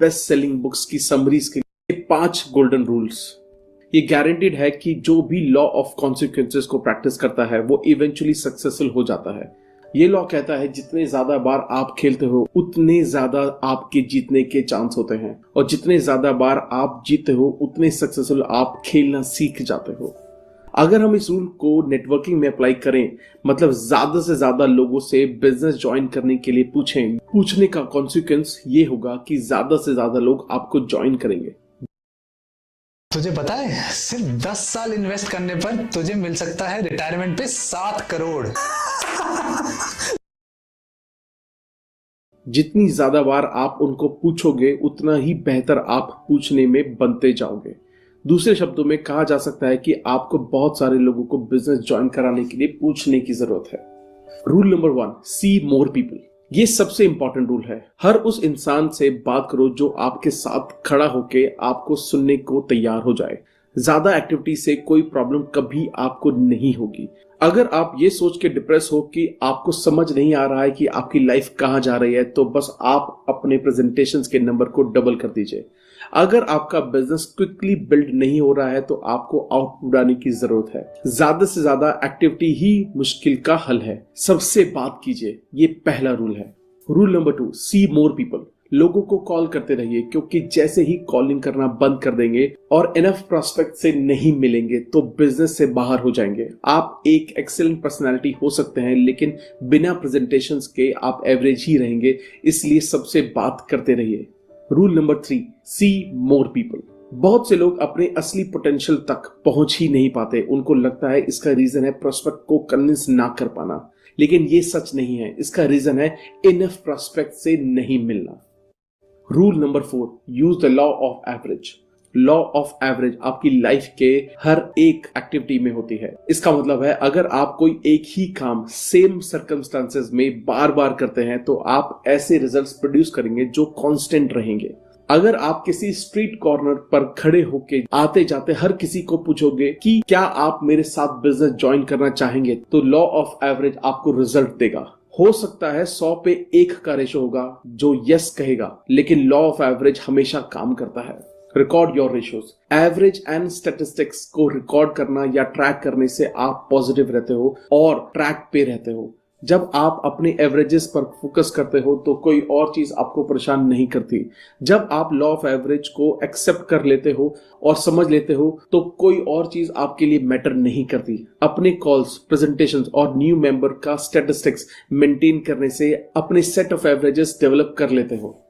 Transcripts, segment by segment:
Best selling books की summaries के लिए 5 गोल्डन रूल्स। ये गारंटीड है कि जो भी लॉ ऑफ कॉन्सिक्वेंसेस को प्रैक्टिस करता है वो इवेंचुअली सक्सेसफुल हो जाता है। ये लॉ कहता है जितने ज्यादा बार आप खेलते हो उतने ज्यादा आपके जीतने के चांस होते हैं, और जितने ज्यादा बार आप जीतते हो उतने सक्सेसफुल आप खेलना सीख जाते हो। अगर हम इस रूल को नेटवर्किंग में अप्लाई करें, मतलब ज्यादा से ज्यादा लोगों से बिजनेस ज्वाइन करने के लिए पूछने का कॉन्सिक्वेंस ये होगा कि ज्यादा से ज्यादा लोग आपको ज्वाइन करेंगे। तुझे पता है सिर्फ 10 साल इन्वेस्ट करने पर तुझे मिल सकता है रिटायरमेंट पे 7 करोड़। जितनी ज्यादा बार आप उनको पूछोगे उतना ही बेहतर आप पूछने में बनते जाओगे। दूसरे शब्दों में कहा जा सकता है कि आपको बहुत सारे लोगों को बिजनेस ज्वाइन कराने के लिए पूछने की जरूरत है। रूल नंबर 1, सी मोर पीपल। ये सबसे इंपॉर्टेंट रूल है। हर उस इंसान से बात करो जो आपके साथ खड़ा होके आपको सुनने को तैयार हो जाए। ज्यादा एक्टिविटी से कोई प्रॉब्लम कभी आपको नहीं होगी। अगर आप ये सोच के डिप्रेस हो कि आपको समझ नहीं आ रहा है कि आपकी लाइफ कहां जा रही है, तो बस आप अपने प्रेजेंटेशंस के नंबर को डबल कर दीजिए। अगर आपका बिजनेस क्विकली बिल्ड नहीं हो रहा है तो आपको आउटपुट आने की जरूरत है। ज्यादा से ज्यादा एक्टिविटी ही मुश्किल का हल है। सबसे बात कीजिए, ये पहला रूल है। रूल नंबर 2, सी मोर पीपल। लोगों को कॉल करते रहिए, क्योंकि जैसे ही कॉलिंग करना बंद कर देंगे और इनफ प्रोस्पेक्ट से नहीं मिलेंगे तो बिजनेस से बाहर हो जाएंगे। आप एक एक्सीलेंट पर्सनालिटी हो सकते हैं, लेकिन बिना प्रेजेंटेशंस के आप एवरेज ही रहेंगे। इसलिए सबसे बात करते रहिए। रूल नंबर 3, सी मोर पीपल। बहुत से लोग अपने असली पोटेंशियल तक पहुंच ही नहीं पाते। उनको लगता है इसका रीजन है प्रोस्पेक्ट को कन्विंस ना कर पाना, लेकिन ये सच नहीं है। इसका रीजन है इनफ प्रोस्पेक्ट से नहीं मिलना। Rule number 4, use the law of average. Law of average आपकी लाइफ के हर एक एक्टिविटी में होती है। इसका मतलब है अगर आप कोई एक ही काम सेम सर्कमस्टांसेस में बार बार करते हैं तो आप ऐसे रिजल्ट्स प्रोड्यूस करेंगे जो कांस्टेंट रहेंगे। अगर आप किसी स्ट्रीट कॉर्नर पर खड़े होके आते जाते हर किसी को पूछोगे कि क्या आप मेरे साथ बिजनेस ज्वाइन करना चाहेंगे, तो लॉ ऑफ एवरेज आपको रिजल्ट देगा। हो सकता है 100 पे 1 का रेशो होगा जो यस कहेगा, लेकिन लॉ ऑफ एवरेज हमेशा काम करता है। Record your ratios. Average and statistics को रिकॉर्ड करना या ट्रैक करने से आप पॉजिटिव रहते हो और ट्रैक पे रहते हो। जब आप अपने एवरेजेस पर फोकस करते हो तो कोई और चीज आपको परेशान नहीं करती। जब आप लॉ ऑफ एवरेज को एक्सेप्ट कर लेते हो और समझ लेते हो तो कोई और चीज आपके लिए मैटर नहीं करती। अपने कॉल्स, प्रेजेंटेशंस और न्यू मेंबर का स्टैटिस्टिक्स मेंटेन करने से अपने सेट ऑफ एवरेजेस डेवलप कर लेते हो।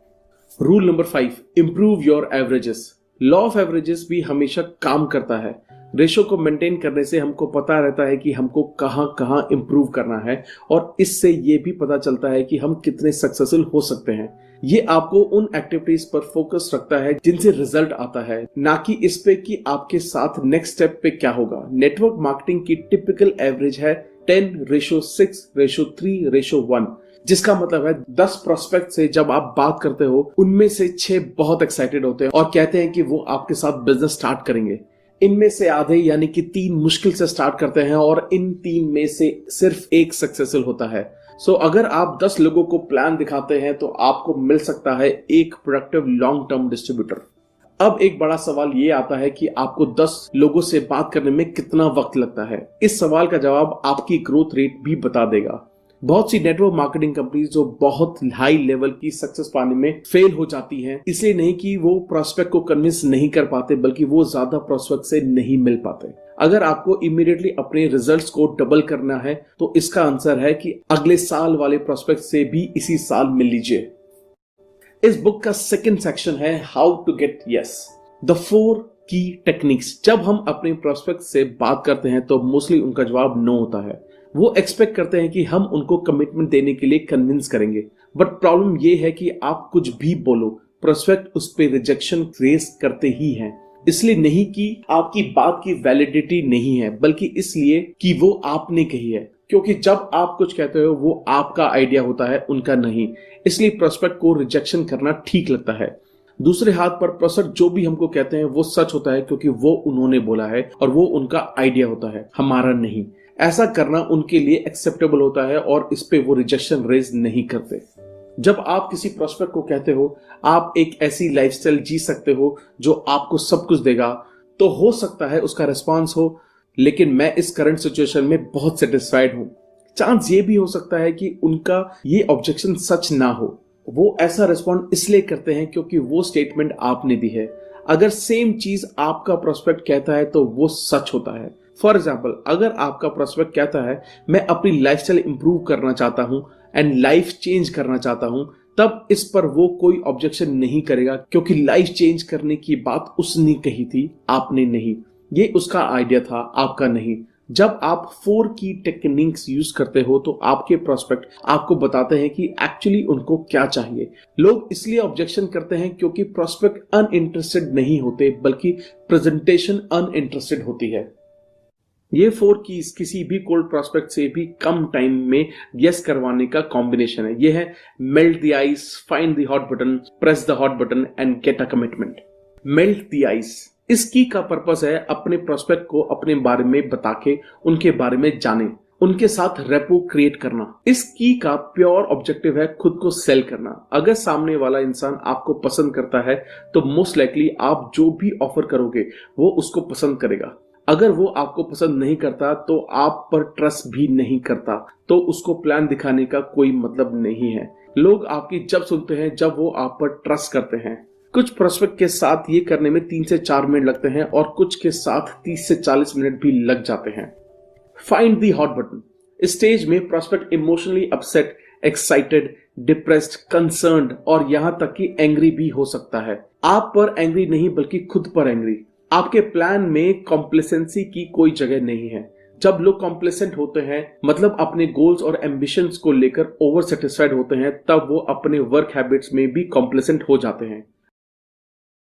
Rule number 5, improve your averages. Law of averages भी हमेशा काम करता है। रेशो को मेंटेन करने से हमको पता रहता है कि हमको कहां कहां इंप्रूव करना है, और इससे ये भी पता चलता है कि हम कितने सक्सेसफुल हो सकते हैं। ये आपको उन एक्टिविटीज पर फोकस रखता है जिनसे रिजल्ट आता है, ना कि इस पे कि आपके साथ नेक्स्ट स्टेप पे क्या होगा। नेटवर्क मार्केटिंग की टिपिकल एवरेज है 10:6:3:1, जिसका मतलब है 10 प्रोस्पेक्ट से जब आप बात करते हो उनमें से 6 बहुत एक्साइटेड होते हैं और कहते हैं कि वो आपके साथ बिजनेस स्टार्ट करेंगे। इनमें से आधे यानी कि 3 मुश्किल से स्टार्ट करते हैं और इन 3 में से सिर्फ 1 सक्सेसफुल होता है। सो अगर आप 10 लोगों को प्लान दिखाते हैं तो आपको मिल सकता है एक प्रोडक्टिव लॉन्ग टर्म डिस्ट्रीब्यूटर। अब एक बड़ा सवाल ये आता है कि आपको 10 लोगों से बात करने में कितना वक्त लगता है। इस सवाल का जवाब आपकी ग्रोथ रेट भी बता देगा। बहुत सी नेटवर्क मार्केटिंग कंपनीज जो बहुत हाई लेवल की सक्सेस पाने में फेल हो जाती हैं, इसलिए नहीं कि वो प्रोस्पेक्ट को कन्विंस नहीं कर पाते, बल्कि वो ज्यादा प्रोस्पेक्ट से नहीं मिल पाते। अगर आपको इमीडिएटली अपने रिजल्ट्स को डबल करना है तो इसका आंसर है कि अगले साल वाले प्रोस्पेक्ट से भी इसी साल मिल लीजिए। इस बुक का सेकंड सेक्शन है how to get yes, the 4 की टेक्निक्स। जब हम अपने प्रोस्पेक्ट से बात करते हैं तो मोस्टली उनका जवाब नो होता है। वो एक्सपेक्ट करते हैं कि हम उनको कमिटमेंट देने के लिए कन्विंस करेंगे, बट प्रॉब्लम ये है कि आप कुछ भी बोलो, प्रोस्पेक्ट उस पे रिजेक्शन फेस करते ही हैं। इसलिए नहीं कि आपकी बात की वैलिडिटी नहीं है, बल्कि इसलिए कि वो आपने कही है। क्योंकि जब आप कुछ कहते हो वो आपका आइडिया होता है, उनका नहीं। इसलिए प्रोस्पेक्ट को रिजेक्शन करना ठीक लगता है। दूसरे हाथ पर प्रोस्पेक्ट जो भी हमको कहते हैं वो सच होता है, क्योंकि वो उन्होंने बोला है और वो उनका आइडिया होता है, हमारा नहीं। ऐसा करना उनके लिए एक्सेप्टेबल होता है और इस पे वो रिजेक्शन रेज नहीं करते। जब आप किसी प्रोस्पेक्ट को कहते हो आप एक ऐसी लाइफस्टाइल जी सकते हो जो आपको सब कुछ देगा, तो हो सकता है उसका रिस्पॉन्स हो लेकिन मैं इस करंट सिचुएशन में बहुत सेटिस्फाइड हूं। चांस ये भी हो सकता है कि उनका ये ऑब्जेक्शन सच ना हो। वो ऐसा रिस्पॉन्ड इसलिए करते हैं क्योंकि वो स्टेटमेंट आपने दी है। अगर सेम चीज आपका प्रोस्पेक्ट कहता है तो वो सच होता है। फॉर एग्जाम्पल, अगर आपका प्रोस्पेक्ट कहता है मैं अपनी लाइफस्टाइल इंप्रूव करना चाहता हूं एंड लाइफ चेंज करना चाहता हूं, तब इस पर वो कोई ऑब्जेक्शन नहीं करेगा क्योंकि लाइफ चेंज करने की बात उसने कही थी, आपने नहीं। ये उसका आइडिया था, आपका नहीं। जब आप 4 की टेक्निक्स यूज करते हो तो आपके प्रोस्पेक्ट आपको बताते हैं कि एक्चुअली उनको क्या चाहिए। लोग इसलिए ऑब्जेक्शन करते हैं क्योंकि प्रोस्पेक्ट अनइंटरेस्टेड नहीं होते बल्कि प्रेजेंटेशन अनइंटरेस्टेड होती है। ये 4 कीज किसी भी कोल्ड प्रोस्पेक्ट से भी कम टाइम में गेस करवाने का कॉम्बिनेशन है। ये है melt the ice, find the hot button, press the hot button and get a commitment. Melt the ice, इस की का पर्पस है अपने प्रोस्पेक्ट को अपने बारे में बता के उनके बारे में जाने, उनके साथ रेपो क्रिएट करना। इस की का प्योर ऑब्जेक्टिव है खुद को सेल करना। अगर सामने वाला इंसान आपको पसंद करता है तो मोस्ट लाइकली आप जो भी ऑफर करोगे वो उसको पसंद करेगा। अगर वो आपको पसंद नहीं करता तो आप पर ट्रस्ट भी नहीं करता, तो उसको प्लान दिखाने का कोई मतलब नहीं है। लोग आपकी जब सुनते हैं जब वो आप पर ट्रस्ट करते हैं। कुछ प्रोस्पेक्ट के साथ ये करने में 3 से 4 मिनट लगते हैं और कुछ के साथ 30 से 40 मिनट भी लग जाते हैं। फाइंड द हॉट बटन, इस स्टेज में prospect emotionally upset, excited, depressed, concerned और यहां तक कि एंग्री भी हो सकता है। आप पर एंग्री नहीं बल्कि खुद पर एंग्री। आपके प्लान में कॉम्प्लेसेंसी की कोई जगह नहीं है। जब लोग कॉम्प्लेसेंट होते हैं मतलब अपने गोल्स और एम्बिशंस को लेकर ओवर सेटिस्फाइड होते हैं, तब वो अपने वर्क हैबिट्स में भी कॉम्प्लेसेंट हो जाते हैं।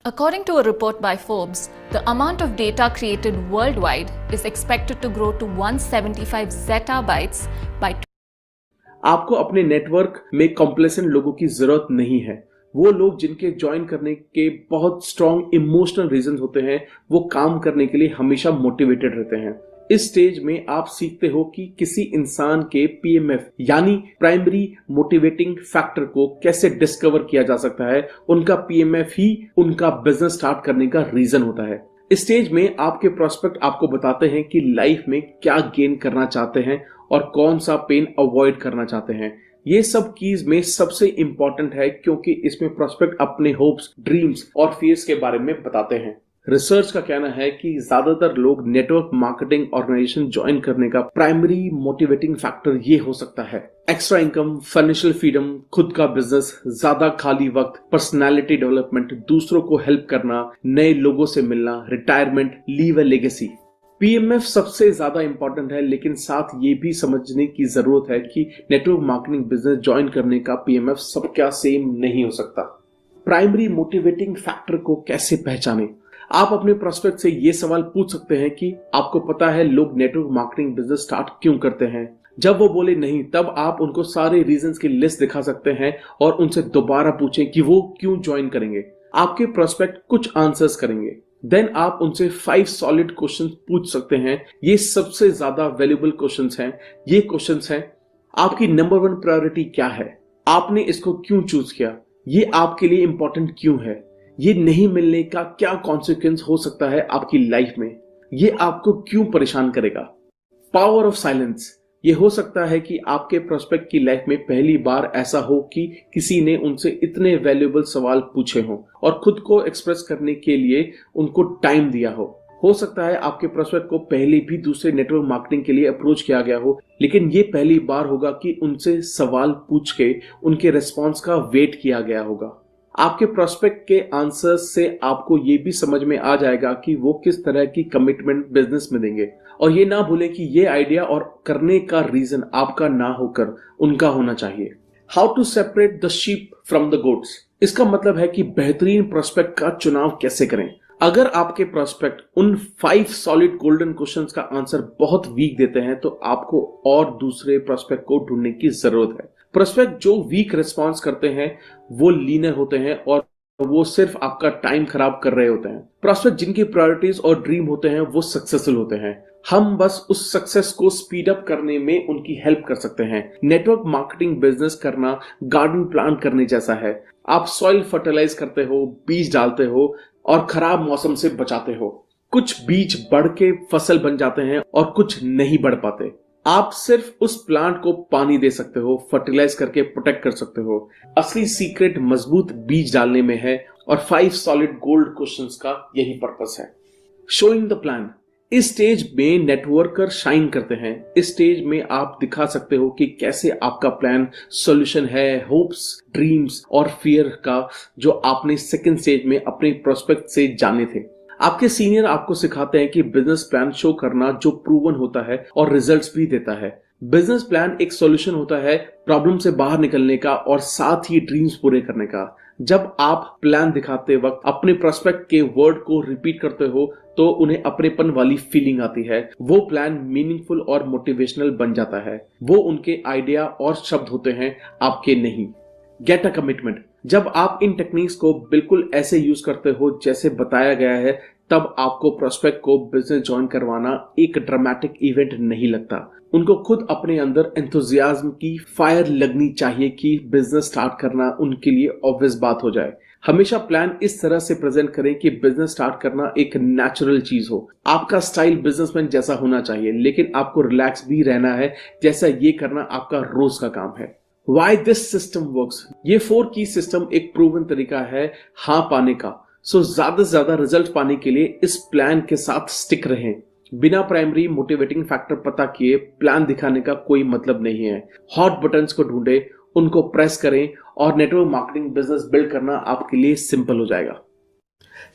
According to a report by Forbes, the amount of data created worldwide is expected to grow to 175 zettabytes by आपको अपने नेटवर्क में कॉम्प्लेसेंट लोगों की जरूरत नहीं है। वो लोग जिनके ज्वाइन करने के बहुत स्ट्रॉन्ग इमोशनल रीजन होते हैं, वो काम करने के लिए हमेशा मोटिवेटेड रहते हैं। इस स्टेज में आप सीखते हो कि किसी इंसान के पीएमएफ यानी प्राइमरी मोटिवेटिंग फैक्टर को कैसे डिस्कवर किया जा सकता है। उनका पीएमएफ ही उनका बिजनेस स्टार्ट करने का रीजन होता है। इस स्टेज में आपके प्रोस्पेक्ट आपको बताते हैं कि लाइफ में क्या गेन करना चाहते हैं और कौन सा पेन अवॉइड करना चाहते हैं। ये सब कीज में सबसे इंपॉर्टेंट है क्योंकि इसमें प्रोस्पेक्ट अपने होप्स, ड्रीम्स और फियर्स के बारे में बताते हैं। रिसर्च का कहना है कि ज्यादातर लोग नेटवर्क मार्केटिंग ऑर्गेनाइजेशन ज्वाइन करने का प्राइमरी मोटिवेटिंग फैक्टर ये हो सकता है। एक्स्ट्रा इनकम, फाइनेंशियल फ्रीडम, खुद का बिजनेस, ज्यादा खाली वक्त, पर्सनालिटी डेवलपमेंट, दूसरों को हेल्प करना, नए लोगों से मिलना, retirement, leave a legacy. PMF सबसे ज्यादा इंपॉर्टेंट है, लेकिन साथ ये भी समझने की जरूरत है कि नेटवर्क मार्केटिंग बिजनेस ज्वाइन करने का पीएमएफ सबका सेम नहीं हो सकता। प्राइमरी मोटिवेटिंग फैक्टर को कैसे पहचानें? आप अपने प्रोस्पेक्ट से ये सवाल पूछ सकते हैं कि आपको पता है लोग नेटवर्क मार्केटिंग बिजनेस स्टार्ट क्यों करते हैं? जब वो बोले नहीं, तब आप उनको सारे रीजंस की लिस्ट दिखा सकते हैं और उनसे दोबारा पूछें कि वो क्यों ज्वाइन करेंगे। आपके प्रोस्पेक्ट कुछ आंसर्स करेंगे, देन आप उनसे 5 सॉलिड क्वेश्चन पूछ सकते हैं। ये सबसे ज्यादा वैल्यूएबल क्वेश्चंस हैं। ये क्वेश्चंस हैं, आपकी नंबर 1 प्रायोरिटी क्या है? आपने इसको क्यों चूज किया? ये आपके लिए इंपॉर्टेंट क्यों है? ये नहीं मिलने का क्या कॉन्सिक्वेंस हो सकता है आपकी लाइफ में? ये आपको क्यों परेशान करेगा? पावर ऑफ साइलेंस, ये हो सकता है कि आपके प्रोस्पेक्ट की लाइफ में पहली बार ऐसा हो कि किसी ने उनसे इतने वैल्यूएबल सवाल पूछे हों और खुद को एक्सप्रेस करने के लिए उनको टाइम दिया हो सकता है आपके प्रोस्पेक्ट को पहले भी दूसरे नेटवर्क मार्केटिंग के लिए अप्रोच किया गया हो, लेकिन ये पहली बार होगा कि उनसे सवाल पूछ के उनके रिस्पॉन्स का वेट किया गया होगा। आपके प्रोस्पेक्ट के आंसर्स से आपको ये भी समझ में आ जाएगा कि वो किस तरह की कमिटमेंट बिजनेस में देंगे। और ये ना भूलें कि ये आइडिया और करने का रीजन आपका ना होकर उनका होना चाहिए। How to separate the sheep from the goats, इसका मतलब है कि बेहतरीन प्रोस्पेक्ट का चुनाव कैसे करें। अगर आपके प्रोस्पेक्ट उन 5 सॉलिड गोल्डन क्वेश्चंस का आंसर बहुत वीक देते हैं तो आपको और दूसरे प्रोस्पेक्ट को ढूंढने की जरूरत है। प्रोस्पेक्ट जो वीक रिस्पॉन्स करते हैं वो लीनर होते हैं और वो सिर्फ आपका टाइम खराब कर रहे होते हैं। प्रोस्पेक्ट जिनकी प्रायोरिटीज और ड्रीम होते हैं वो सक्सेसफुल होते हैं। हम बस उस सक्सेस को स्पीड अप करने में उनकी हेल्प कर सकते हैं। नेटवर्क मार्केटिंग बिजनेस करना गार्डन प्लांट करने जैसा है। आप सॉइल फर्टिलाइज करते हो, बीज डालते हो और खराब मौसम से बचाते हो। कुछ बीज बढ़ के फसल बन जाते हैं और कुछ नहीं बढ़ पाते। आप सिर्फ उस प्लांट को पानी दे सकते हो, फर्टिलाइज करके प्रोटेक्ट कर सकते हो। असली सीक्रेट मजबूत बीज डालने में है और 5 सॉलिड गोल्ड क्वेश्चंस का यही पर्पस है। Showing the plan. इस स्टेज में नेटवर्कर शाइन करते हैं। इस स्टेज में आप दिखा सकते हो कि कैसे आपका प्लान सॉल्यूशन है होप्स, ड्रीम्स और फियर का, जो आपने सेकंड स्टेज में अपने प्रोस्पेक्ट से जाने थे। आपके सीनियर आपको सिखाते हैं कि बिजनेस प्लान शो करना जो प्रूवन होता है और रिजल्ट्स भी देता है। बिजनेस प्लान एक सॉल्यूशन होता है प्रॉब्लम से बाहर निकलने का और साथ ही ड्रीम्स पूरे करने का। जब आप प्लान दिखाते वक्त अपने प्रोस्पेक्ट के वर्ड को रिपीट करते हो तो उन्हें अपनेपन वाली फीलिंग आती है। वो प्लान मीनिंगफुल और मोटिवेशनल बन जाता है। वो उनके आइडिया और शब्द होते हैं, आपके नहीं। Get a commitment. जब आप इन टेक्निक्स को बिल्कुल ऐसे यूज करते हो जैसे बताया गया है, तब आपको प्रोस्पेक्ट को बिजनेस ज्वाइन करवाना एक ड्रामेटिक इवेंट नहीं लगता। उनको खुद अपने अंदर एंथुजियाज्म की फायर लगनी चाहिए कि बिजनेस स्टार्ट करना उनके लिए ऑब्वियस बात हो जाए। हमेशा प्लान इस तरह से प्रेजेंट करें कि बिजनेस स्टार्ट करना एक नेचुरल चीज हो। आपका स्टाइल बिजनेसमैन जैसा होना चाहिए, लेकिन आपको रिलैक्स भी रहना है, जैसा ये करना आपका रोज का काम है। Why this system works? ये 4 की सिस्टम एक प्रूवन तरीका है हाँ पाने का। सो ज्यादा से ज्यादा रिजल्ट पाने के लिए इस प्लान के साथ स्टिक रहें। बिना प्राइमरी मोटिवेटिंग फैक्टर पता किए प्लान दिखाने का कोई मतलब नहीं है। हॉट बटन्स को ढूंढे, उनको प्रेस करें और नेटवर्क मार्केटिंग बिजनेस बिल्ड करना आपके लिए सिंपल हो जाएगा।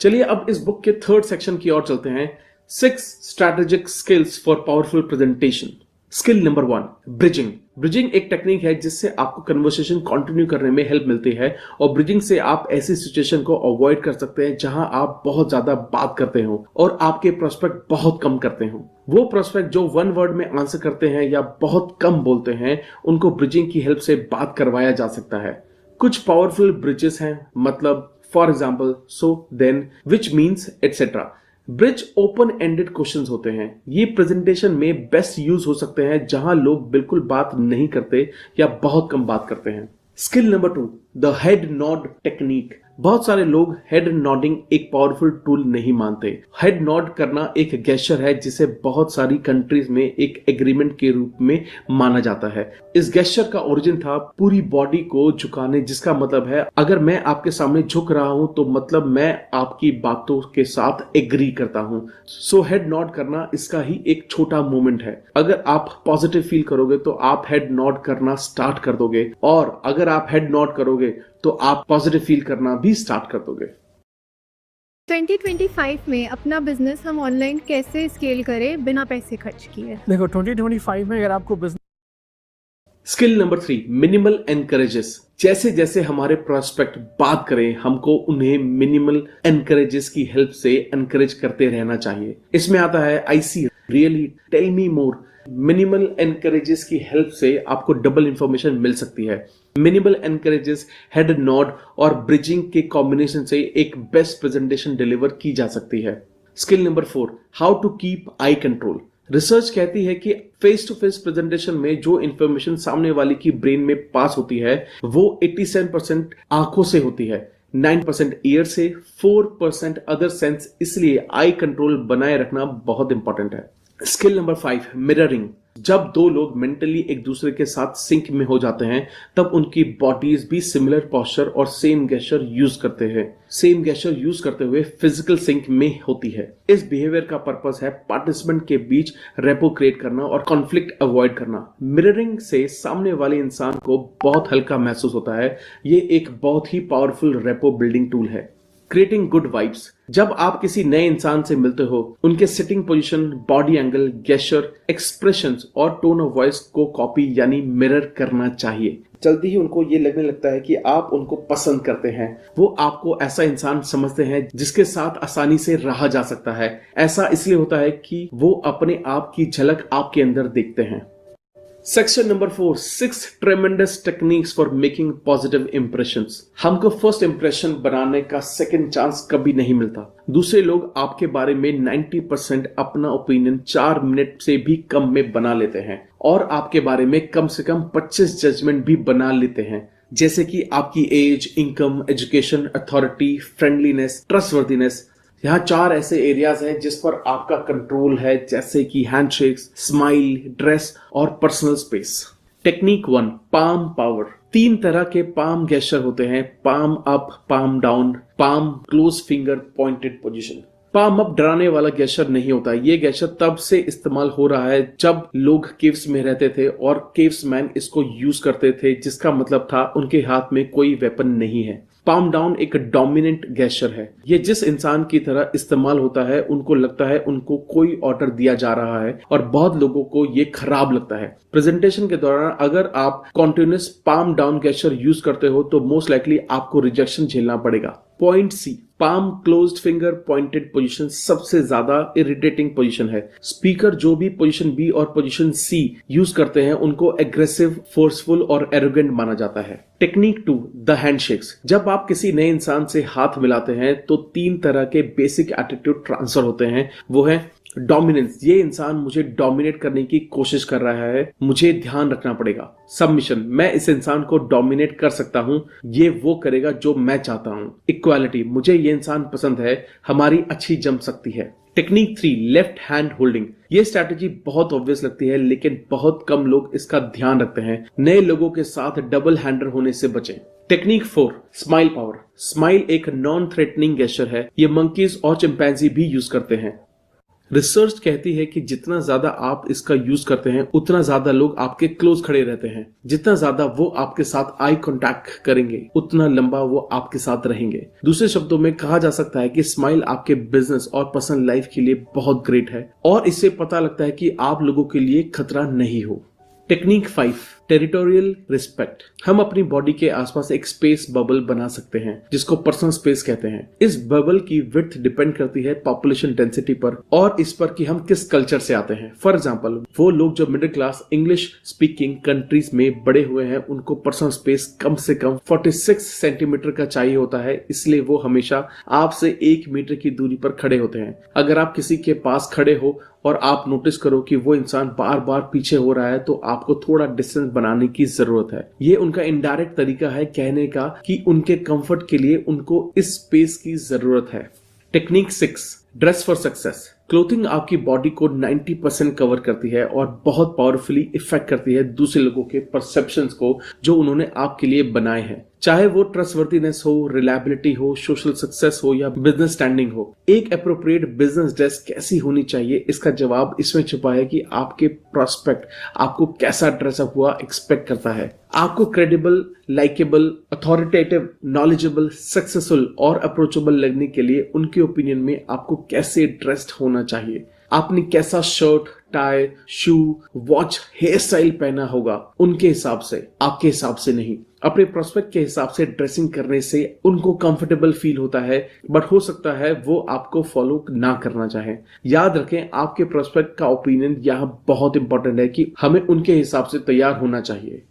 चलिए अब इस बुक के 3rd सेक्शन की ओर चलते हैं। 6 strategic skills for powerful presentation. Skill number 1, bridging. Bridging एक टेक्निक है जिससे आपको कन्वर्सेशन कंटिन्यू करने में हेल्प मिलती है और ब्रिजिंग से आप ऐसी सिचुएशन को अवॉइड कर सकते हैं जहां आप बहुत ज्यादा बात करते हो और आपके प्रोस्पेक्ट बहुत कम करते हो। वो प्रोस्पेक्ट जो 1 वर्ड में आंसर करते हैं या बहुत कम बोलते हैं, उनको ब्रिजिंग की हेल्प से बात करवाया जा सकता है। कुछ पावरफुल ब्रिजेस हैं, मतलब for example, so, then, which means, etcetera. Bridge open ended questions होते हैं। ये प्रेजेंटेशन में बेस्ट यूज हो सकते हैं जहां लोग बिल्कुल बात नहीं करते या बहुत कम बात करते हैं। Skill number 2, the head nod technique. बहुत सारे लोग हेड नॉडिंग एक पावरफुल टूल नहीं मानते। हेड नॉड करना एक गेस्चर है जिसे बहुत सारी कंट्रीज में एक एग्रीमेंट के रूप में माना जाता है। इस गेस्चर का ओरिजिन था पूरी बॉडी को झुकाने, जिसका मतलब है अगर मैं आपके सामने झुक रहा हूं तो मतलब मैं आपकी बातों के साथ एग्री करता हूं। सो हेड नॉड करना इसका ही एक छोटा मूवमेंट है। अगर आप पॉजिटिव फील करोगे तो आप हेड नॉड करना स्टार्ट कर दोगे, और अगर आप हेड नॉड करोगे तो आप पॉजिटिव फील करना भी स्टार्ट कर दोगे। 2025 में अपना बिजनेस हम ऑनलाइन कैसे स्केल करें बिना पैसे खर्च किए? देखो 2025 में अगर आपको business. Skill number 3, minimal encourages. जैसे जैसे हमारे प्रोस्पेक्ट बात करें, हमको उन्हें मिनिमल एनकरेजेस की हेल्प से एनकरेज करते रहना चाहिए। इसमें आता है I see, really, tell me more. Minimal encourages की हेल्प से आपको डबल इंफॉर्मेशन मिल सकती है। मिनिमल एनकरेजेस, हेड नॉड और ब्रिजिंग के कॉम्बिनेशन से एक बेस्ट प्रेजेंटेशन डिलीवर की जा सकती है। Skill number 4, how to keep I control. Research कहती है कि फेस टू फेस प्रेजेंटेशन में जो इंफॉर्मेशन सामने वाले की ब्रेन में पास होती है वो 87% आंखों से होती है, 9% ईयर से, 4% अदर सेंस। इसलिए आई कंट्रोल बनाए रखना बहुत इंपॉर्टेंट है। Skill number 5, mirroring. जब 2 लोग मेंटली एक दूसरे के साथ सिंक में हो जाते हैं तब उनकी बॉडीज भी सिमिलर पोस्चर और सेम गेस्चर यूज करते हैं। सेम गेस्चर यूज करते हुए फिजिकल सिंक में होती है। इस बिहेवियर का पर्पस है पार्टिसिपेंट के बीच रेपो क्रिएट करना और कॉन्फ्लिक्ट अवॉइड करना। मिररिंग से सामने वाले इंसान को बहुत हल्का महसूस होता है। ये एक बहुत ही पावरफुल रेपो बिल्डिंग टूल है। Creating good vibes. जब आप किसी नए इंसान से मिलते हो, उनके sitting position, body angle, gesture, expressions और टोन ऑफ वॉइस को कॉपी यानी मिरर करना चाहिए। जल्दी ही उनको ये लगने लगता है कि आप उनको पसंद करते हैं। वो आपको ऐसा इंसान समझते हैं जिसके साथ आसानी से रहा जा सकता है। ऐसा इसलिए होता है कि वो अपने आप की झलक आपके अंदर देखते हैं। Section number 4, 6 ट्रेमेंडस techniques for making positive impressions. हमको फर्स्ट इंप्रेशन बनाने का सेकंड चांस कभी नहीं मिलता। दूसरे लोग आपके बारे में 90% अपना ओपिनियन 4 मिनट से भी कम में बना लेते हैं और आपके बारे में कम से कम 25 जजमेंट भी बना लेते हैं, जैसे कि आपकी age, income, education, authority, friendliness, trustworthiness. यहाँ 4 ऐसे एरियाज हैं जिस पर आपका कंट्रोल है, जैसे कि हैंडशेक्स, स्माइल, ड्रेस और personal space. Technique 1, palm power. 3 तरह के पाम गेस्चर होते हैं, palm up, palm down, palm close finger pointed position. Palm up डराने वाला गेस्चर नहीं होता। ये गेस्चर तब से इस्तेमाल हो रहा है जब लोग केव्स में रहते थे और केव्स मैन इसको यूज करते थे, जिसका मतलब था उनके हाथ में कोई वेपन नहीं है। पाम डाउन एक डोमिनेंट गेस्चर है। ये जिस इंसान की तरह इस्तेमाल होता है, उनको लगता है उनको कोई ऑर्डर दिया जा रहा है और बहुत लोगों को ये खराब लगता है। प्रेजेंटेशन के दौरान अगर आप continuous palm down gesture use करते हो तो मोस्ट लाइकली आपको रिजेक्शन झेलना पड़ेगा। Point C, palm closed finger pointed position सबसे ज्यादा इरिटेटिंग पोजीशन है। स्पीकर जो भी पोजीशन बी और पोजीशन सी यूज करते हैं उनको एग्रेसिव, फोर्सफुल और एरोगेंट माना जाता है। Technique 2, the handshakes. जब आप किसी नए इंसान से हाथ मिलाते हैं तो 3 तरह के बेसिक एटीट्यूड ट्रांसफर होते हैं। वो है डोमिनेंस, ये इंसान मुझे डोमिनेट करने की कोशिश कर रहा है, मुझे ध्यान रखना पड़ेगा। सबमिशन, मैं इस इंसान को डोमिनेट कर सकता हूं, ये वो करेगा जो मैं चाहता हूं। इक्वालिटी, मुझे ये इंसान पसंद है, हमारी अच्छी जम सकती है। Technique 3, left hand holding. ये स्ट्रैटेजी बहुत ऑब्वियस लगती है लेकिन बहुत कम लोग इसका ध्यान रखते हैं। नए लोगों के साथ डबल हैंडर होने से बचें। Technique 4, smile power. स्माइल एक नॉन थ्रेटनिंग गेस्चर है। ये मंकीज और चिंपैंजी भी यूज करते हैं। रिसर्च कहती है कि जितना ज्यादा आप इसका यूज करते हैं उतना ज्यादा लोग आपके क्लोज खड़े रहते हैं। जितना ज्यादा वो आपके साथ आई कांटेक्ट करेंगे उतना लंबा वो आपके साथ रहेंगे। दूसरे शब्दों में कहा जा सकता है कि स्माइल आपके बिजनेस और पर्सनल लाइफ के लिए बहुत ग्रेट है और इससे पता लगता है कि आप लोगों के लिए खतरा नहीं हो। Technique 5, territorial respect. हम अपनी बॉडी के आसपास एक स्पेस बबल बना सकते हैं जिसको पर्सनल स्पेस कहते हैं। इस बबल की विड्थ डिपेंड करती है पॉपुलेशन डेंसिटी पर और इस पर कि हम किस कल्चर से आते हैं। फॉर एग्जांपल, वो लोग जो middle class English speaking countries में बड़े हुए हैं उनको पर्सनल स्पेस कम से कम 46 सेंटीमीटर का चाहिए होता है, इसलिए वो हमेशा आपसे 1 मीटर की दूरी पर खड़े होते हैं। अगर आप किसी के पास खड़े हो और आप नोटिस करो कि वो इंसान बार बार पीछे हो रहा है तो आपको थोड़ा डिस्टेंस बनाने की जरूरत है। ये उनका इनडायरेक्ट तरीका है कहने का कि उनके कंफर्ट के लिए उनको इस स्पेस की जरूरत है। Technique 6, dress for success. Clothing आपकी बॉडी को 90% कवर करती है और बहुत पावरफुली इफेक्ट करती है दूसरे लोगों के परसेप्शंस को जो उन्होंने आपके लिए बनाए हैं, चाहे वो ट्रस्टवर्दीनेस हो, रिलायबिलिटी हो, सोशल सक्सेस हो या बिजनेस स्टैंडिंग हो। एक एप्रोप्रिएट बिजनेस ड्रेस कैसी होनी चाहिए, इसका जवाब इसमें छुपा है कि आपके प्रोस्पेक्ट आपको कैसा ड्रेसअप हुआ एक्सपेक्ट करता है। आपको credible, likeable, authoritative, knowledgeable, successful और अप्रोचेबल लगने के लिए उनके ओपिनियन में आपको कैसे ड्रेस्ड होना चाहिए, आपने कैसा शर्ट, टाई, शू, वॉच, हेयर स्टाइल पहना होगा, उनके हिसाब से, आपके हिसाब से नहीं। अपने प्रोस्पेक्ट के हिसाब से ड्रेसिंग करने से उनको कंफर्टेबल फील होता है, बट हो सकता है वो आपको फॉलो ना करना चाहे। याद रखें, आपके प्रोस्पेक्ट का ओपिनियन यहाँ बहुत इंपॉर्टेंट है कि हमें उनके हिसाब से तैयार होना चाहिए।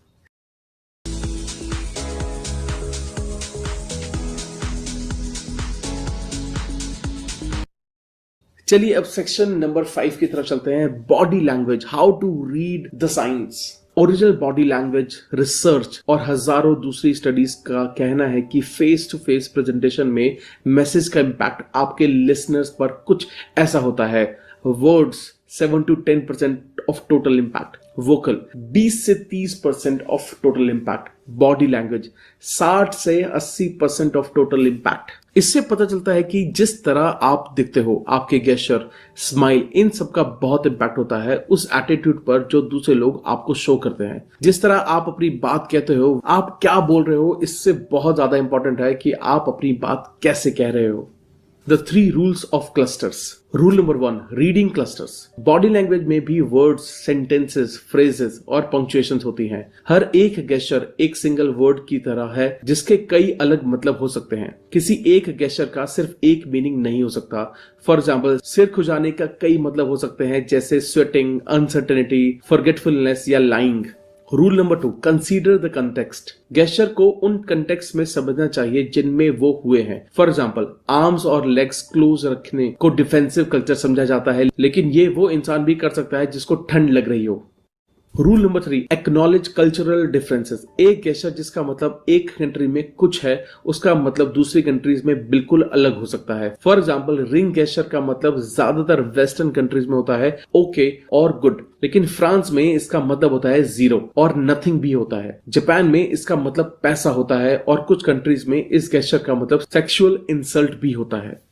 चलिए अब सेक्शन नंबर 5 की तरफ चलते हैं। Body language, how to read the science. Original body language research और हजारों दूसरी स्टडीज का कहना है कि फेस टू फेस प्रेजेंटेशन में मैसेज का इम्पैक्ट आपके लिसनर्स पर कुछ ऐसा होता है। Words 7 to 10% of total impact, vocal 20 से 30% of total impact, body language 60 से 80% ऑफ टोटल इम्पैक्ट। इससे पता चलता है कि जिस तरह आप दिखते हो, आपके गेस्चर, स्माइल, इन सब का बहुत इम्पैक्ट होता है उस एटीट्यूड पर जो दूसरे लोग आपको शो करते हैं। जिस तरह आप अपनी बात कहते हो, आप क्या बोल रहे हो, इससे बहुत ज्यादा इंपॉर्टेंट है कि आप अपनी बात कैसे कह रहे हो। The 3 rules of clusters. Rule number 1, reading clusters. Body language में भी वर्ड्स, सेंटेंसेस, फ्रेजेस और पंक्चुएशंस होती हैं। हर एक गेस्चर एक सिंगल वर्ड की तरह है जिसके कई अलग मतलब हो सकते हैं। किसी एक गेस्चर का सिर्फ एक मीनिंग नहीं हो सकता। फॉर एग्जाम्पल, सिर खुजाने का कई मतलब हो सकते हैं, जैसे स्वेटिंग, अनसर्टेनिटी, फॉरगेटफुलनेस या lying. Rule number 2, consider the context. Gesture को उन कंटेक्स्ट में समझना चाहिए जिनमें वो हुए हैं। फॉर एग्जाम्पल, आर्म्स और लेग्स क्लोज रखने को डिफेंसिव कल्चर समझा जाता है, लेकिन ये वो इंसान भी कर सकता है जिसको ठंड लग रही हो। Rule number 3, acknowledge cultural differences. एक गेस्चर जिसका मतलब एक कंट्री में कुछ है, उसका मतलब दूसरी कंट्रीज में बिल्कुल अलग हो सकता है। फॉर एग्जाम्पल, रिंग गेस्चर का मतलब ज्यादातर वेस्टर्न कंट्रीज में होता है ओके और गुड, लेकिन फ्रांस में इसका मतलब होता है जीरो और नथिंग भी होता है। जापान में इसका मतलब पैसा होता है और कुछ कंट्रीज में इस गेस्चर का मतलब सेक्सुअल इंसल्ट भी होता है।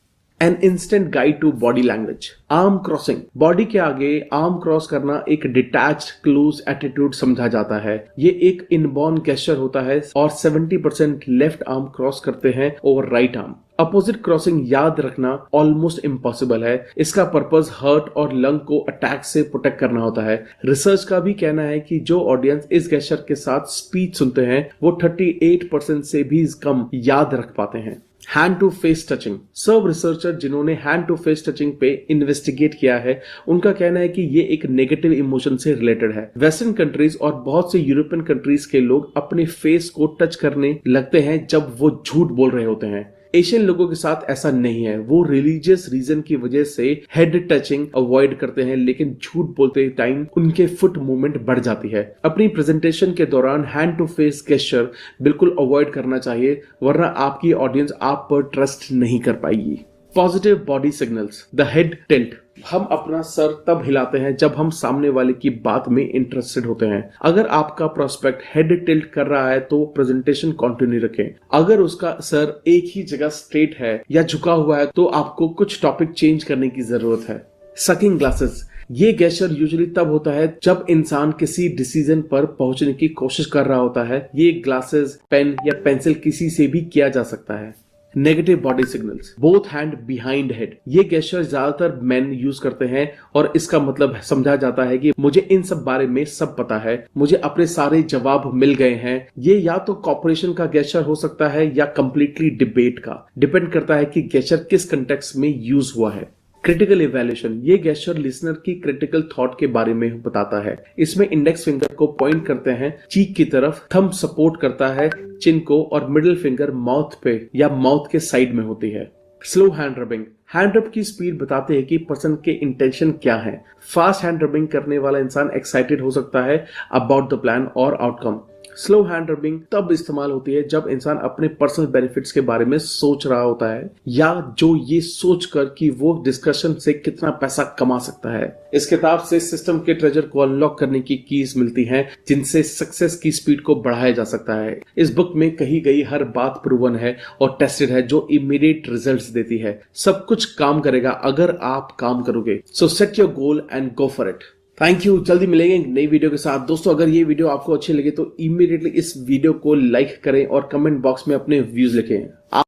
An instant guide to body language. Arm crossing. Body के आगे आर्म क्रॉस करना एक डिटैच्ड क्लोज एटीट्यूड समझा जाता है। ये एक इनबॉर्न गेस्चर होता है और 70% लेफ्ट आर्म क्रॉस करते हैं over right arm. Opposite crossing याद रखना ऑलमोस्ट इम्पॉसिबल है। इसका पर्पस हार्ट और लंग को अटैक से प्रोटेक्ट करना होता है। रिसर्च का भी कहना है कि जो ऑडियंस इस गेस्चर के साथ स्पीच सुनते हैं वो 38% से भी कम याद रख पाते हैं। Hand to face touching. सब रिसर्चर जिन्होंने हैंड टू फेस टचिंग पे इन्वेस्टिगेट किया है, उनका कहना है कि ये एक नेगेटिव इमोशन से रिलेटेड है। वेस्टर्न कंट्रीज और बहुत से यूरोपियन कंट्रीज के लोग अपने फेस को टच करने लगते हैं जब वो झूठ बोल रहे होते हैं। एशियन लोगों के साथ ऐसा नहीं है। वो रिलीजियस रीजन की वजह से हेड टचिंग अवॉइड करते हैं, लेकिन झूठ बोलते टाइम उनके फुट मूवमेंट बढ़ जाती है। अपनी प्रेजेंटेशन के दौरान हैंड टू फेस गेस्चर बिल्कुल अवॉइड करना चाहिए, वरना आपकी ऑडियंस आप पर ट्रस्ट नहीं कर पाएगी। Positive body signals. The head tilt. हम अपना सर तब हिलाते हैं जब हम सामने वाले की बात में इंटरेस्टेड होते हैं। अगर आपका प्रोस्पेक्ट हेड टिल्ट कर रहा है तो प्रेजेंटेशन कंटिन्यू रखें। अगर उसका सर एक ही जगह स्ट्रेट है या झुका हुआ है तो आपको कुछ टॉपिक चेंज करने की जरूरत है। Sucking glasses. ये गेस्चर यूजुअली तब होता है जब इंसान किसी डिसीजन पर पहुंचने की कोशिश कर रहा होता है। ये ग्लासेस, पेन या पेंसिल किसी से भी किया जा सकता है। Negative body signals. Both hand behind head. ये गेस्चर ज्यादातर मेन यूज करते हैं और इसका मतलब समझा जाता है कि मुझे इन सब बारे में सब पता है, मुझे अपने सारे जवाब मिल गए हैं। ये या तो कॉपरेशन का गेस्चर हो सकता है या कंप्लीटली डिबेट का। डिपेंड करता है कि गेस्चर किस कंटेक्स्ट में यूज हुआ है। Critical evaluation. ये गेस्चर लिसनर की क्रिटिकल थॉट के बारे में बताता है। इसमें इंडेक्स फिंगर को पॉइंट करते हैं चीक की तरफ, थंब सपोर्ट करता है चिन को और मिडिल फिंगर माउथ पे या माउथ के साइड में होती है। Slow hand rubbing. हैंड रब की स्पीड बताते हैं कि पर्सन के इंटेंशन क्या है। फास्ट हैंड रबिंग करने वाला इंसान एक्साइटेड हो सकता है अबाउट द प्लान और आउटकम। स्लो हैंड रबिंग तब इस्तेमाल होती है जब इंसान अपने पर्सनल बेनिफिट्स के बारे में सोच रहा होता है या जो ये सोचकर कि वो डिस्कशन से कितना पैसा कमा सकता है। इस किताब से सिस्टम के ट्रेजर को अनलॉक करने की कीज मिलती हैं जिनसे सक्सेस की स्पीड को बढ़ाया जा सकता है। इस बुक में कही गई हर बात प्रूवन है और टेस्टेड है, जो इमीडिएट रिजल्ट्स देती है। सब कुछ काम करेगा अगर आप काम करोगे। सो set your goal and go for it. Thank you. जल्दी मिलेंगे एक नई वीडियो के साथ। दोस्तों, अगर ये वीडियो आपको अच्छी लगे तो इमीडिएटली इस वीडियो को लाइक करें और कमेंट बॉक्स में अपने व्यूज लिखें।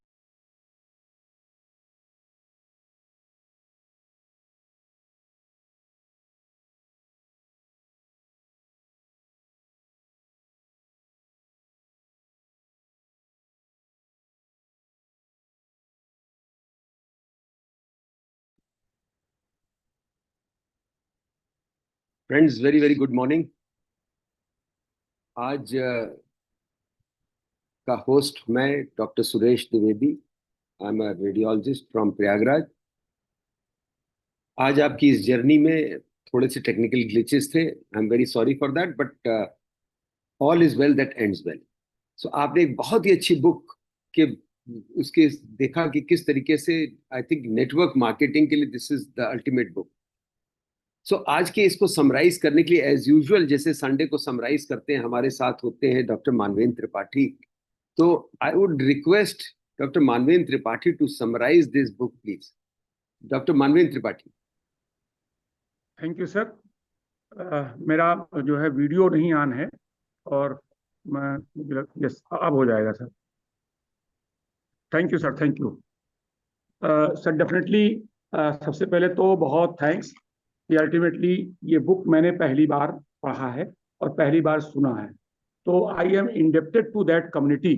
Friends, very very good morning. आज का होस्ट मैं doctor Suresh Dwivedi. I am a radiologist from Prayagraj. आज आपकी इस जर्नी में थोड़े से टेक्निकल ग्लिचेस थे। I am very sorry for that, but all is well that ends well. So आपने एक बहुत ही अच्छी बुक के उसके देखा कि किस तरीके से आई थिंक नेटवर्क मार्केटिंग के लिए this is the ultimate book. So आज के इसको समराइज करने के लिए एज यूजुअल जैसे संडे को समराइज करते हैं, हमारे साथ होते हैं डॉक्टर मानवेंद्र त्रिपाठी। तो I would request doctor Manvendra Tripathi to summarise this book please. Doctor Manvendra Tripathi. Thank you sir. मेरा जो है वीडियो नहीं ऑन है और मैं यस अब हो जाएगा sir. Thank you sir, thank you. Sir definitely सबसे पहले तो बहुत थैंक्स कि अल्टीमेटली ये बुक मैंने पहली बार पढ़ा है और पहली बार सुना है, तो I am indebted to that community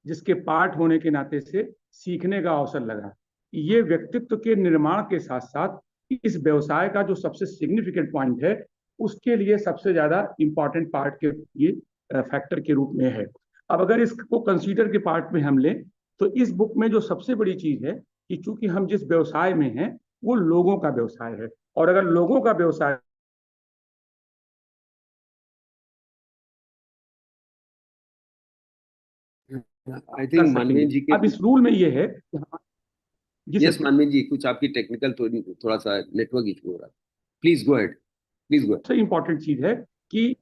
जिसके पार्ट होने के नाते से सीखने का अवसर लगा। ये व्यक्तित्व के निर्माण के साथ साथ इस व्यवसाय का जो सबसे सिग्निफिकेंट पॉइंट है उसके लिए सबसे ज्यादा इंपॉर्टेंट पार्ट के ये फैक्टर के रूप में है। अब अगर इसको कंसीडर के पार्ट में हम लें तो इस बुक में जो सबसे बड़ी चीज है कि चूंकि हम जिस व्यवसाय में हैं वो लोगों का व्यवसाय है, और अगर लोगों का व्यवसाय आई कर थिंक मानवीय जी सकेंगे। अब के, इस रूल में ये है जी यस सर, मानवीय जी, कुछ आपकी टेक्निकल थोड़ा सा नेटवर्क इशू हो रहा है। Please go ahead, please go. सबसे इंपॉर्टेंट चीज है कि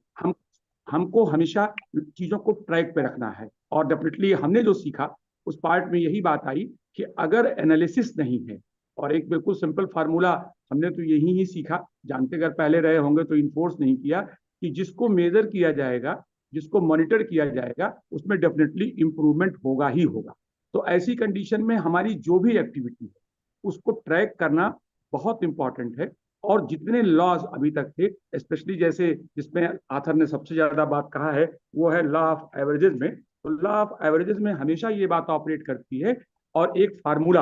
हमको हमेशा चीजों को ट्रैक पे रखना है, और डेफिनेटली हमने जो सीखा उस पार्ट में यही बात आई कि अगर एनालिसिस नहीं है, और एक बिल्कुल सिंपल फार्मूला हमने तो यही ही सीखा, जानते अगर पहले रहे होंगे तो इन्फोर्स नहीं किया, कि जिसको मेजर किया जाएगा, जिसको मॉनिटर किया जाएगा, उसमें डेफिनेटली इंप्रूवमेंट होगा ही होगा। तो ऐसी कंडीशन में हमारी जो भी एक्टिविटी है उसको ट्रैक करना बहुत इंपॉर्टेंट है। और जितने लॉज अभी तक थे, स्पेशली जैसे जिसमें आथर ने सबसे ज्यादा बात कहा है वो है लॉ ऑफ एवरेजेस में, तो लॉ ऑफ एवरेजेस में हमेशा ये बात ऑपरेट करती है। और एक फार्मूला,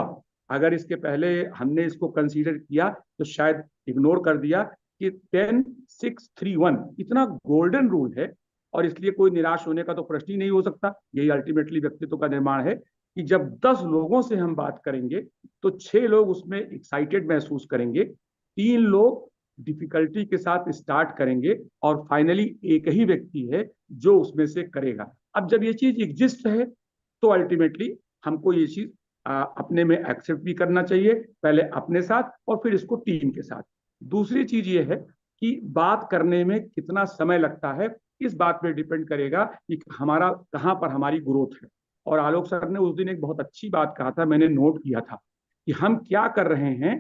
अगर इसके पहले हमने इसको कंसीडर किया तो शायद इग्नोर कर दिया, कि 10-6-3-1 इतना गोल्डन रूल है, और इसलिए कोई निराश होने का तो प्रश्न ही नहीं हो सकता। यही अल्टीमेटली व्यक्तित्व का निर्माण है कि जब 10 लोगों से हम बात करेंगे तो 6 लोग उसमें एक्साइटेड महसूस करेंगे, 3 लोग डिफिकल्टी के साथ स्टार्ट करेंगे, और फाइनली एक ही व्यक्ति है जो उसमें से करेगा। अब जब ये चीज एग्जिस्ट है तो अल्टीमेटली हमको ये चीज अपने में एक्सेप्ट भी करना चाहिए, पहले अपने साथ और फिर इसको टीम के साथ। दूसरी चीज ये है कि बात करने में कितना समय लगता है, इस बात पे डिपेंड करेगा कि हमारा कहाँ पर हमारी ग्रोथ है। और आलोक सर ने उस दिन एक बहुत अच्छी बात कहा था, मैंने नोट किया था, कि हम क्या कर रहे हैं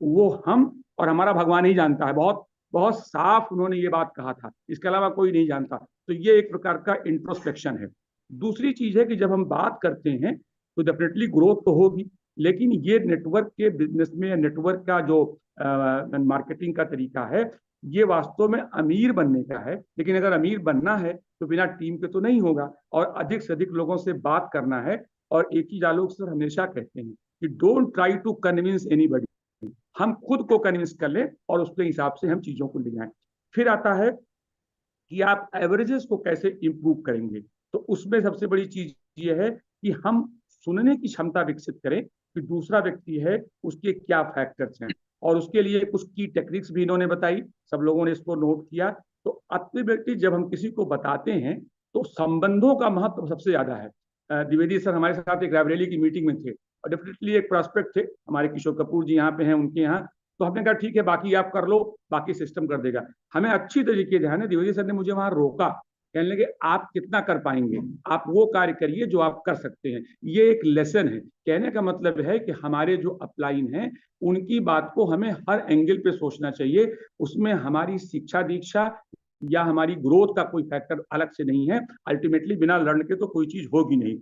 वो हम और हमारा भगवान ही जानता है। बहुत बहुत साफ उन्होंने ये बात कहा था, इसके अलावा कोई नहीं जानता। तो ये एक प्रकार का इंट्रोस्पेक्शन है। दूसरी चीज है कि जब हम बात करते हैं तो डेफिनेटली ग्रोथ तो होगी, लेकिन ये नेटवर्क के बिजनेस में या नेटवर्क का जो मार्केटिंग का तरीका है, ये वास्तव में अमीर बनने का है। लेकिन अगर अमीर बनना है तो बिना टीम के तो नहीं होगा, और अधिक से अधिक लोगों से बात करना है। और एक ही आलोक सर हमेशा कहते हैं कि don't try to convince anybody, हम खुद को कन्विंस कर लें और उसके हिसाब से हम चीजों को ले जाएं। फिर आता है कि आप एवरेजेस को कैसे इंप्रूव करेंगे, तो उसमें सबसे बड़ी चीज ये है कि हम सुनने की क्षमता विकसित करें कि दूसरा व्यक्ति है उसके क्या फैक्टर्स हैं, और उसके लिए कुछ की टेक्निक्स भी इन्होंने बताई, सब लोगों ने इसको नोट किया। तो अल्टीमेटली जब हम किसी को बताते हैं तो संबंधों का महत्व सबसे ज्यादा है। द्विवेदी सर हमारे साथ एक रायबरेली की मीटिंग में थे, और डेफिनेटली एक प्रोस्पेक्ट थे हमारे, किशोर कपूर जी यहाँ पे हैं उनके यहाँ। तो हमने कहा ठीक है बाकी आप कर लो, बाकी सिस्टम कर देगा। हमें अच्छी तरीके ध्यान है, द्विवेदी सर ने मुझे वहां रोका, कहने लगे आप कितना कर पाएंगे, आप वो कार्य करिए जो आप कर सकते हैं। ये एक लेसन है। कहने का मतलब है कि हमारे जो अपलाइन हैं उनकी बात को हमें हर एंगल पे सोचना चाहिए, उसमें हमारी शिक्षा दीक्षा या हमारी ग्रोथ का कोई फैक्टर अलग से नहीं है। अल्टीमेटली बिना लर्न के तो कोई चीज होगी नहीं।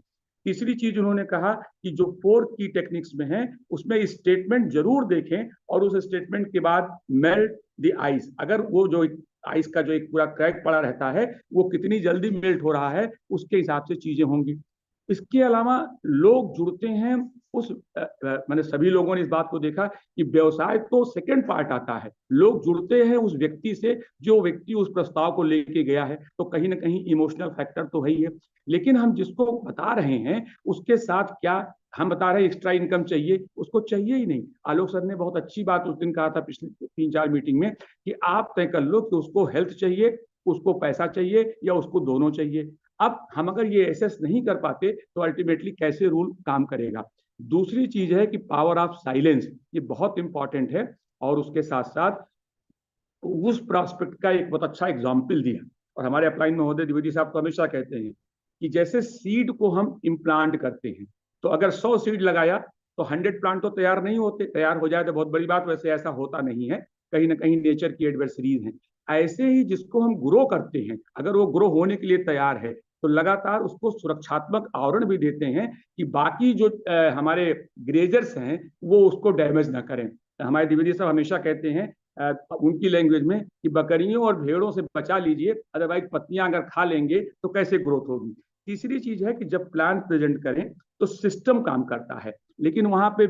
तीसरी चीज उन्होंने कहा कि जो 4 की टेक्निक्स में है उसमें स्टेटमेंट जरूर देखें, और उस स्टेटमेंट के बाद मेल्ट द आइस, अगर वो जो आइस का जो एक पूरा क्रैक पड़ा रहता है वो कितनी जल्दी मेल्ट हो रहा है, उसके हिसाब से चीजें होंगी। इसके अलावा लोग जुड़ते हैं उस मैंने सभी लोगों ने इस बात को देखा कि व्यवसाय तो सेकंड पार्ट आता है, लोग जुड़ते हैं उस व्यक्ति से जो व्यक्ति उस प्रस्ताव को लेके गया है, तो कहीं ना कहीं इमोशनल फैक्टर तो है ही है। लेकिन हम जिसको बता रहे हैं उसके साथ क्या हम बता रहे हैं एक्स्ट्रा इनकम चाहिए, उसको चाहिए ही नहीं। आलोक सर ने बहुत अच्छी बात उस दिन कहा था पिछले 3-4 मीटिंग में, कि आप तय कर लो कि उसको हेल्थ चाहिए, उसको पैसा चाहिए, या उसको दोनों चाहिए। अब हम अगर ये एसेस नहीं कर पाते तो अल्टीमेटली कैसे रूल काम करेगा। दूसरी चीज है कि पावर ऑफ साइलेंस, ये बहुत इंपॉर्टेंट है। और उसके साथ साथ उस प्रॉस्पेक्ट का एक बहुत अच्छा एग्जाम्पल दिया, और हमारे अपलाइन महोदय द्विवेदी साहब तो हमेशा कहते हैं कि जैसे सीड को हम इम्प्लांट करते हैं, तो अगर 100 सीड लगाया तो 100 प्लांट तो तैयार नहीं होते, तैयार हो जाए तो बहुत बड़ी बात, वैसे ऐसा होता नहीं है, कहीं ना कहीं नेचर की एडवर्सरीज हैं। ऐसे ही जिसको हम ग्रो करते हैं, अगर वो ग्रो होने के लिए तैयार है तो लगातार उसको सुरक्षात्मक आवरण भी देते हैं कि बाकी जो हमारे ग्रेजर्स हैं वो उसको डैमेज ना करें। हमारे द्विवेदी साहब हमेशा कहते हैं उनकी लैंग्वेज में कि बकरियों और भेड़ों से बचा लीजिए, अदरवाइज पत्तियां अगर खा लेंगे तो कैसे ग्रोथ होगी। तीसरी चीज है कि जब प्लान प्रेजेंट करें तो सिस्टम काम करता है, लेकिन वहां पे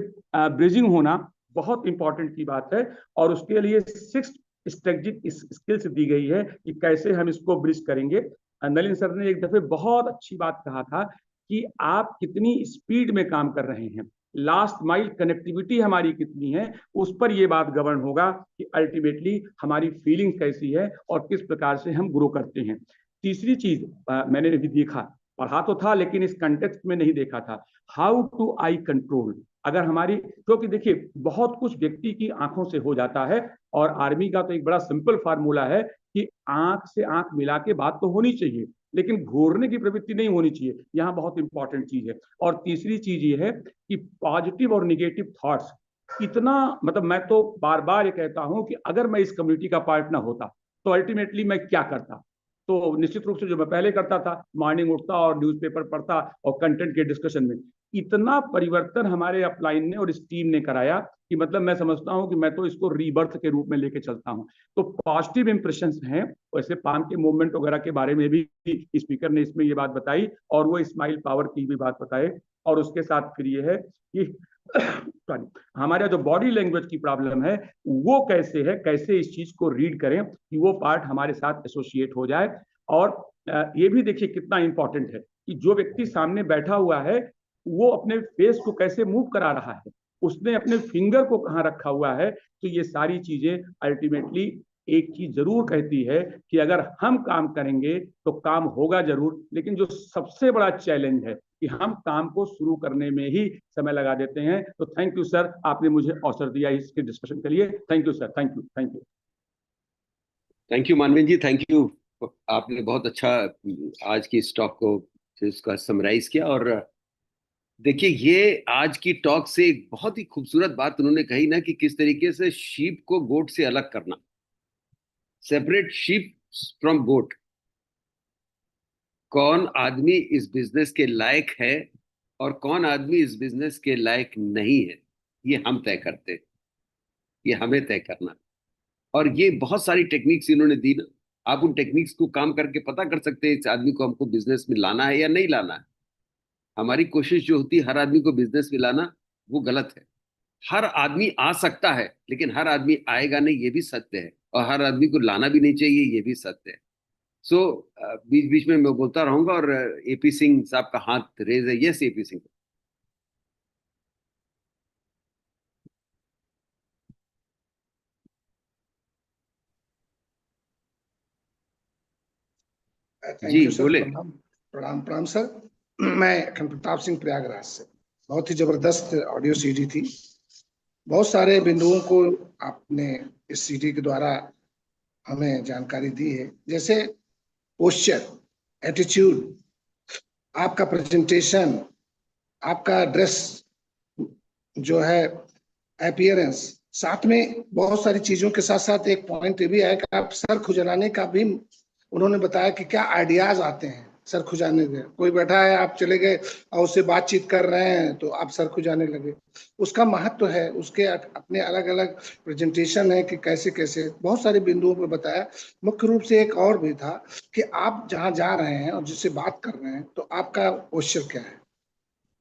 ब्रिजिंग होना बहुत इंपॉर्टेंट की बात है। और उसके लिए 6 स्ट्रेटेजिक स्किल्स दी गई है कि कैसे हम इसको ब्रिज करेंगे। नलिन सर ने एक दफे बहुत अच्छी बात कहा था कि आप कितनी स्पीड में काम कर रहे हैं, लास्ट माइल कनेक्टिविटी हमारी कितनी है, उस पर यह बात गवर्न होगा कि अल्टीमेटली हमारी फीलिंग कैसी है और किस प्रकार से हम ग्रो करते हैं। तीसरी चीज मैंने भी देखा, पढ़ा तो था लेकिन इस कंटेक्स्ट में नहीं देखा था, हाउ टू आई कंट्रोल। अगर हमारी, क्योंकि देखिए बहुत कुछ व्यक्ति की आंखों से हो जाता है, और आर्मी का तो एक बड़ा सिंपल फार्मूला है कि आंख से आंख मिला के बात तो होनी चाहिए, लेकिन घूरने की प्रवृत्ति नहीं होनी चाहिए। यहाँ बहुत इंपॉर्टेंट चीज है। और तीसरी चीज ये है कि पॉजिटिव और निगेटिव थॉट्स इतना, मतलब मैं तो बार बार ये कहता हूं कि अगर मैं इस कम्युनिटी का पार्ट ना होता तो अल्टीमेटली मैं क्या करता। तो निश्चित रूप से जो मैं पहले करता था, मॉर्निंग उठता और न्यूज़पेपर पढ़ता और कंटेंट के डिस्कशन में, इतना परिवर्तन हमारे अपलाइन ने और इस टीम ने कराया कि मतलब मैं समझता हूं कि मैं तो इसको रीबर्थ के रूप में लेके चलता हूं। तो पॉजिटिव इंप्रेशंस हैं। वैसे पाम के मूवमेंट वगैरह के बारे में भी स्पीकर ने इसमें ये बात बताई, और वो स्माइल पावर की भी बात बताए। और उसके साथ फिर ये है कि सॉरी, हमारा जो बॉडी लैंग्वेज की प्रॉब्लम है वो कैसे है, कैसे इस चीज को रीड करें कि वो पार्ट हमारे साथ एसोसिएट हो जाए। और ये भी देखिए कितना इंपॉर्टेंट है कि जो व्यक्ति सामने बैठा हुआ है वो अपने फेस को कैसे मूव करा रहा है, उसने अपने फिंगर को कहाँ रखा हुआ है। तो ये सारी चीजें अल्टीमेटली एक चीज जरूर कहती है कि अगर हम काम करेंगे तो काम होगा जरूर, लेकिन जो सबसे बड़ा चैलेंज है कि हम काम को शुरू करने में ही समय लगा देते हैं। तो थैंक यू सर, आपने मुझे अवसर दिया इसके डिस्कशन के लिए। Thank you sir, thank you, thank you. Thank you Manvendra ji, thank you. आपने बहुत अच्छा आज की इस टॉक को इसका समराइज किया। और देखिए, ये आज की टॉक से एक बहुत ही खूबसूरत बात उन्होंने कही ना कि किस तरीके से शीप को गोट से अलग करना, सेपरेट शीप फ्रॉम गोट। कौन आदमी इस बिजनेस के लायक है और कौन आदमी इस बिजनेस के लायक नहीं है, ये हम तय करते हैं, ये हमें तय करना। और ये बहुत सारी टेक्निक्स इन्होंने दी ना, आप उन टेक्निक्स को काम करके पता कर सकते हैं इस आदमी को हमको बिजनेस में लाना है या नहीं लाना है। हमारी कोशिश जो होती है हर आदमी को बिजनेस में लाना, वो गलत है। हर आदमी आ सकता है लेकिन हर आदमी आएगा नहीं, ये भी सत्य है। और हर आदमी को लाना भी नहीं चाहिए, ये भी सत्य है। सो बीच बीच में मैं बोलता रहूंगा। और एपी सिंह साहब का हाथ रेज है। Yes A P Singh. थैंक जी यू सर। बोले। प्रणाम प्रणाम प्रणाम सर। मैं अखंड प्रताप सिंह, प्रयागराज से। बहुत ही जबरदस्त ऑडियो सीडी थी। बहुत सारे बिंदुओं को आपने इस सीडी के द्वारा हमें जानकारी दी है, जैसे पोस्चर, एटीट्यूड, आपका प्रेजेंटेशन, आपका ड्रेस जो है, अपीयरेंस, साथ में बहुत सारी चीजों के साथ साथ एक पॉइंट ये भी है कि आप सर खुजलाने का भी उन्होंने बताया कि क्या आइडियाज आते हैं सर खुजाने के। कोई बैठा है, आप चले गए और उससे बातचीत कर रहे हैं तो आप सर खुजाने लगे। उसका महत्व है, उसके अपने अलग अलग प्रेजेंटेशन है कि कैसे कैसे बहुत सारे बिंदुओं पर बताया। मुख्य रूप से एक और भी था कि आप जहाँ जा रहे हैं और जिससे बात कर रहे हैं तो आपका पोस्चर क्या है।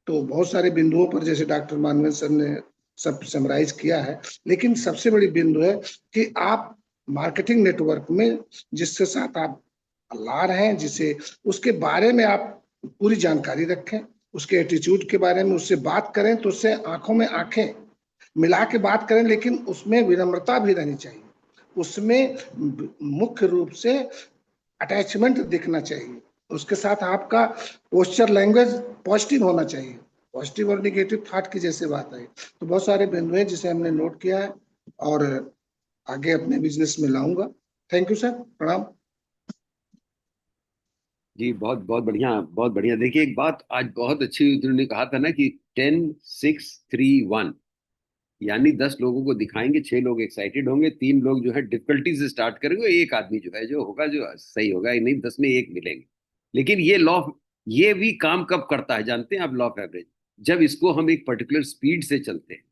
तो बहुत सारे बिंदुओं पर जैसे डॉक्टर मानवेंद्र सर ने सब समराइज किया है, लेकिन सबसे बड़ी बिंदु है कि आप मार्केटिंग नेटवर्क में जिसके साथ आप ला रहे हैं, जिसे उसके बारे में आप पूरी जानकारी रखें, उसके एटीट्यूड के बारे में उससे बात करें तो उससे आंखों में आंखें मिला के बात करें, लेकिन उसमें विनम्रता भी रहनी चाहिए, उसमें मुख्य रूप से अटैचमेंट दिखना चाहिए। उसके साथ आपका पोस्चर लैंग्वेज पॉजिटिव होना चाहिए। पॉजिटिव और निगेटिव थॉट की जैसे बात है, तो बहुत सारे बिंदु हैं जिसे हमने नोट किया है और आगे अपने बिजनेस में लाऊंगा। थैंक यू सर, प्रणाम। जी बहुत बहुत बढ़िया, बहुत बढ़िया। देखिए एक बात आज बहुत अच्छी उन्होंने कहा था ना कि 10 6 3 1, यानी 10 लोगों को दिखाएंगे, 6 लोग एक्साइटेड होंगे, 3 लोग जो है डिफिकल्टी से स्टार्ट करेंगे, एक आदमी जो है जो होगा जो सही होगा, नहीं 10 में 1 मिलेंगे। लेकिन ये भी काम कब करता है जानते हैं आप? लॉ ऑफ एवरेज, जब इसको हम एक पर्टिकुलर स्पीड से चलते हैं।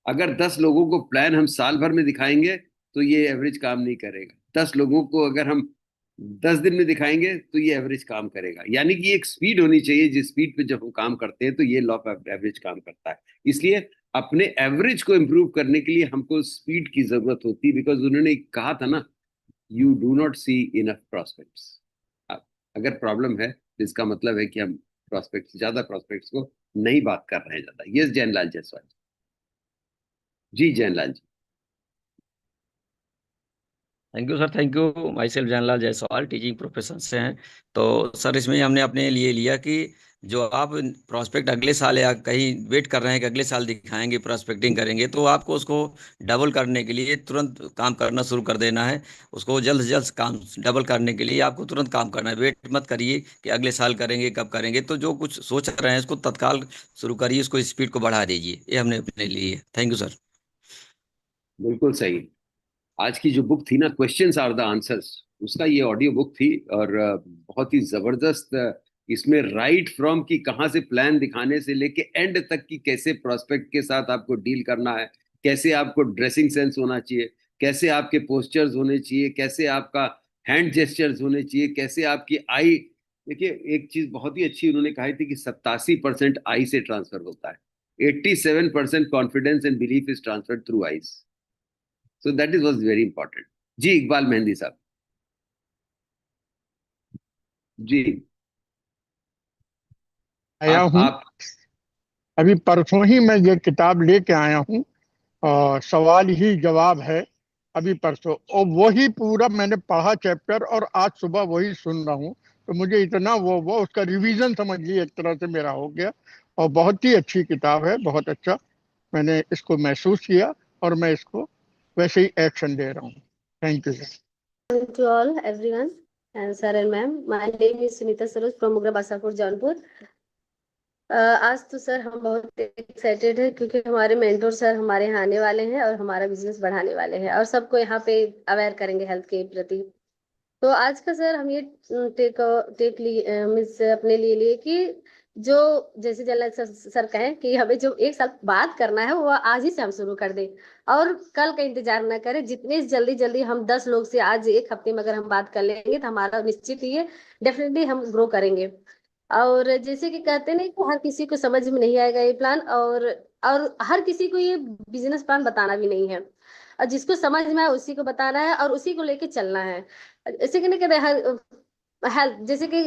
अगर 10 लोगों को प्लान हम साल भर में दिखाएंगे तो ये एवरेज काम नहीं करेगा। 10 लोगों को अगर हम 10 दिन में दिखाएंगे तो ये एवरेज काम करेगा। यानी कि एक स्पीड होनी चाहिए, जिस स्पीड पे जब हम काम करते हैं तो ये लॉ ऑफ एवरेज काम करता है। इसलिए अपने एवरेज को इम्प्रूव करने के लिए हमको स्पीड की जरूरत होती है, बिकॉज उन्होंने कहा था ना, you do not see enough prospects. अगर प्रॉब्लम है तो इसका मतलब है कि हम ज्यादा प्रॉस्पेक्ट्स को नहीं बात कर रहे हैं ज्यादा। Yes Jayanlal Jaiswal ji, Jayanlal ji. Thank you sir, thank you. My self Jayanlal Jaiswal, teaching profession से हैं। तो सर इसमें हमने अपने लिए लिया कि जो आप प्रोस्पेक्ट अगले साल या कहीं वेट कर रहे हैं कि अगले साल दिखाएंगे, प्रोस्पेक्टिंग करेंगे, तो आपको उसको डबल करने के लिए तुरंत काम करना शुरू कर देना है। उसको जल्द से जल्द काम डबल करने के लिए आपको तुरंत काम करना है। वेट मत करिए कि अगले साल करेंगे, कब करेंगे। तो जो कुछ सोच रहे हैं उसको तत्काल शुरू करिए, उसको स्पीड को बढ़ा दीजिए। ये हमने अपने लिए। Thank you sir. बिल्कुल सही। आज की जो बुक थी ना, क्वेश्चंस आर द आंसर्स, उसका ये ऑडियो बुक थी। और बहुत ही जबरदस्त इसमें राइट फ्रॉम की कहाँ से प्लान दिखाने से लेके एंड तक की कैसे प्रोस्पेक्ट के साथ आपको डील करना है, कैसे आपको ड्रेसिंग सेंस होना चाहिए, कैसे आपके पोस्चर्स होने चाहिए, कैसे आपका हैंड जेस्चर्स होने चाहिए, कैसे आपकी आई। देखिए एक चीज बहुत ही अच्छी उन्होंने कही थी कि 87% आई से ट्रांसफर होता है, 87% confidence and belief is transferred through eyes. So that is was very important. जी इकबाल मेहंदी साहब जी। आया हूँ। आप अभी परसों ही मैं ये किताब लेके आया हूँ और सवाल ही जवाब है। अभी परसों और वही पूरा मैंने पढ़ा चैप्टर, और आज सुबह वही सुन रहा हूँ। तो मुझे इतना वो उसका रिवीजन समझ लीजिए एक तरह से मेरा हो गया। और बहुत ही अच्छी किताब है, बहुत अच्छा मैंने इसको महसूस किया, और मैं इसको वैसे ही एक्शन दे रहा हूँ। Thank you sir. To all, everyone, and sir and ma'am. My name is Sunita Saroj from Mugra Basapur, Jaunpur. आज तो सर हम बहुत एक्साइटेड है क्योंकि हमारे मेंटोर सर हमारे यहाँ आने वाले हैं और हमारा बिजनेस बढ़ाने वाले हैं और सबको यहाँ पे अवेयर करेंगे हेल्थ के प्रति। तो आज का सर हम ये टेक मीन्स अपने लिए कि जो जैसे जल्ला सर कहें कि हमें जो एक साल बाद करना है वो आज ही से हम शुरू कर दें और कल का इंतजार ना करें। जितने जल्दी हम 10 लोग से आज एक हफ्ते में अगर हम बात कर लेंगे तो हमारा निश्चित ही डेफिनेटली हम ग्रो करेंगे। और जैसे कि कहते नहीं कि हर किसी को समझ में नहीं आएगा ये प्लान, और हर किसी को ये बिजनेस प्लान बताना भी नहीं है, और जिसको समझ में आए उसी को बताना है और उसी को लेके चलना है। ऐसे कि नहीं कहते हेल्थ, जैसे कि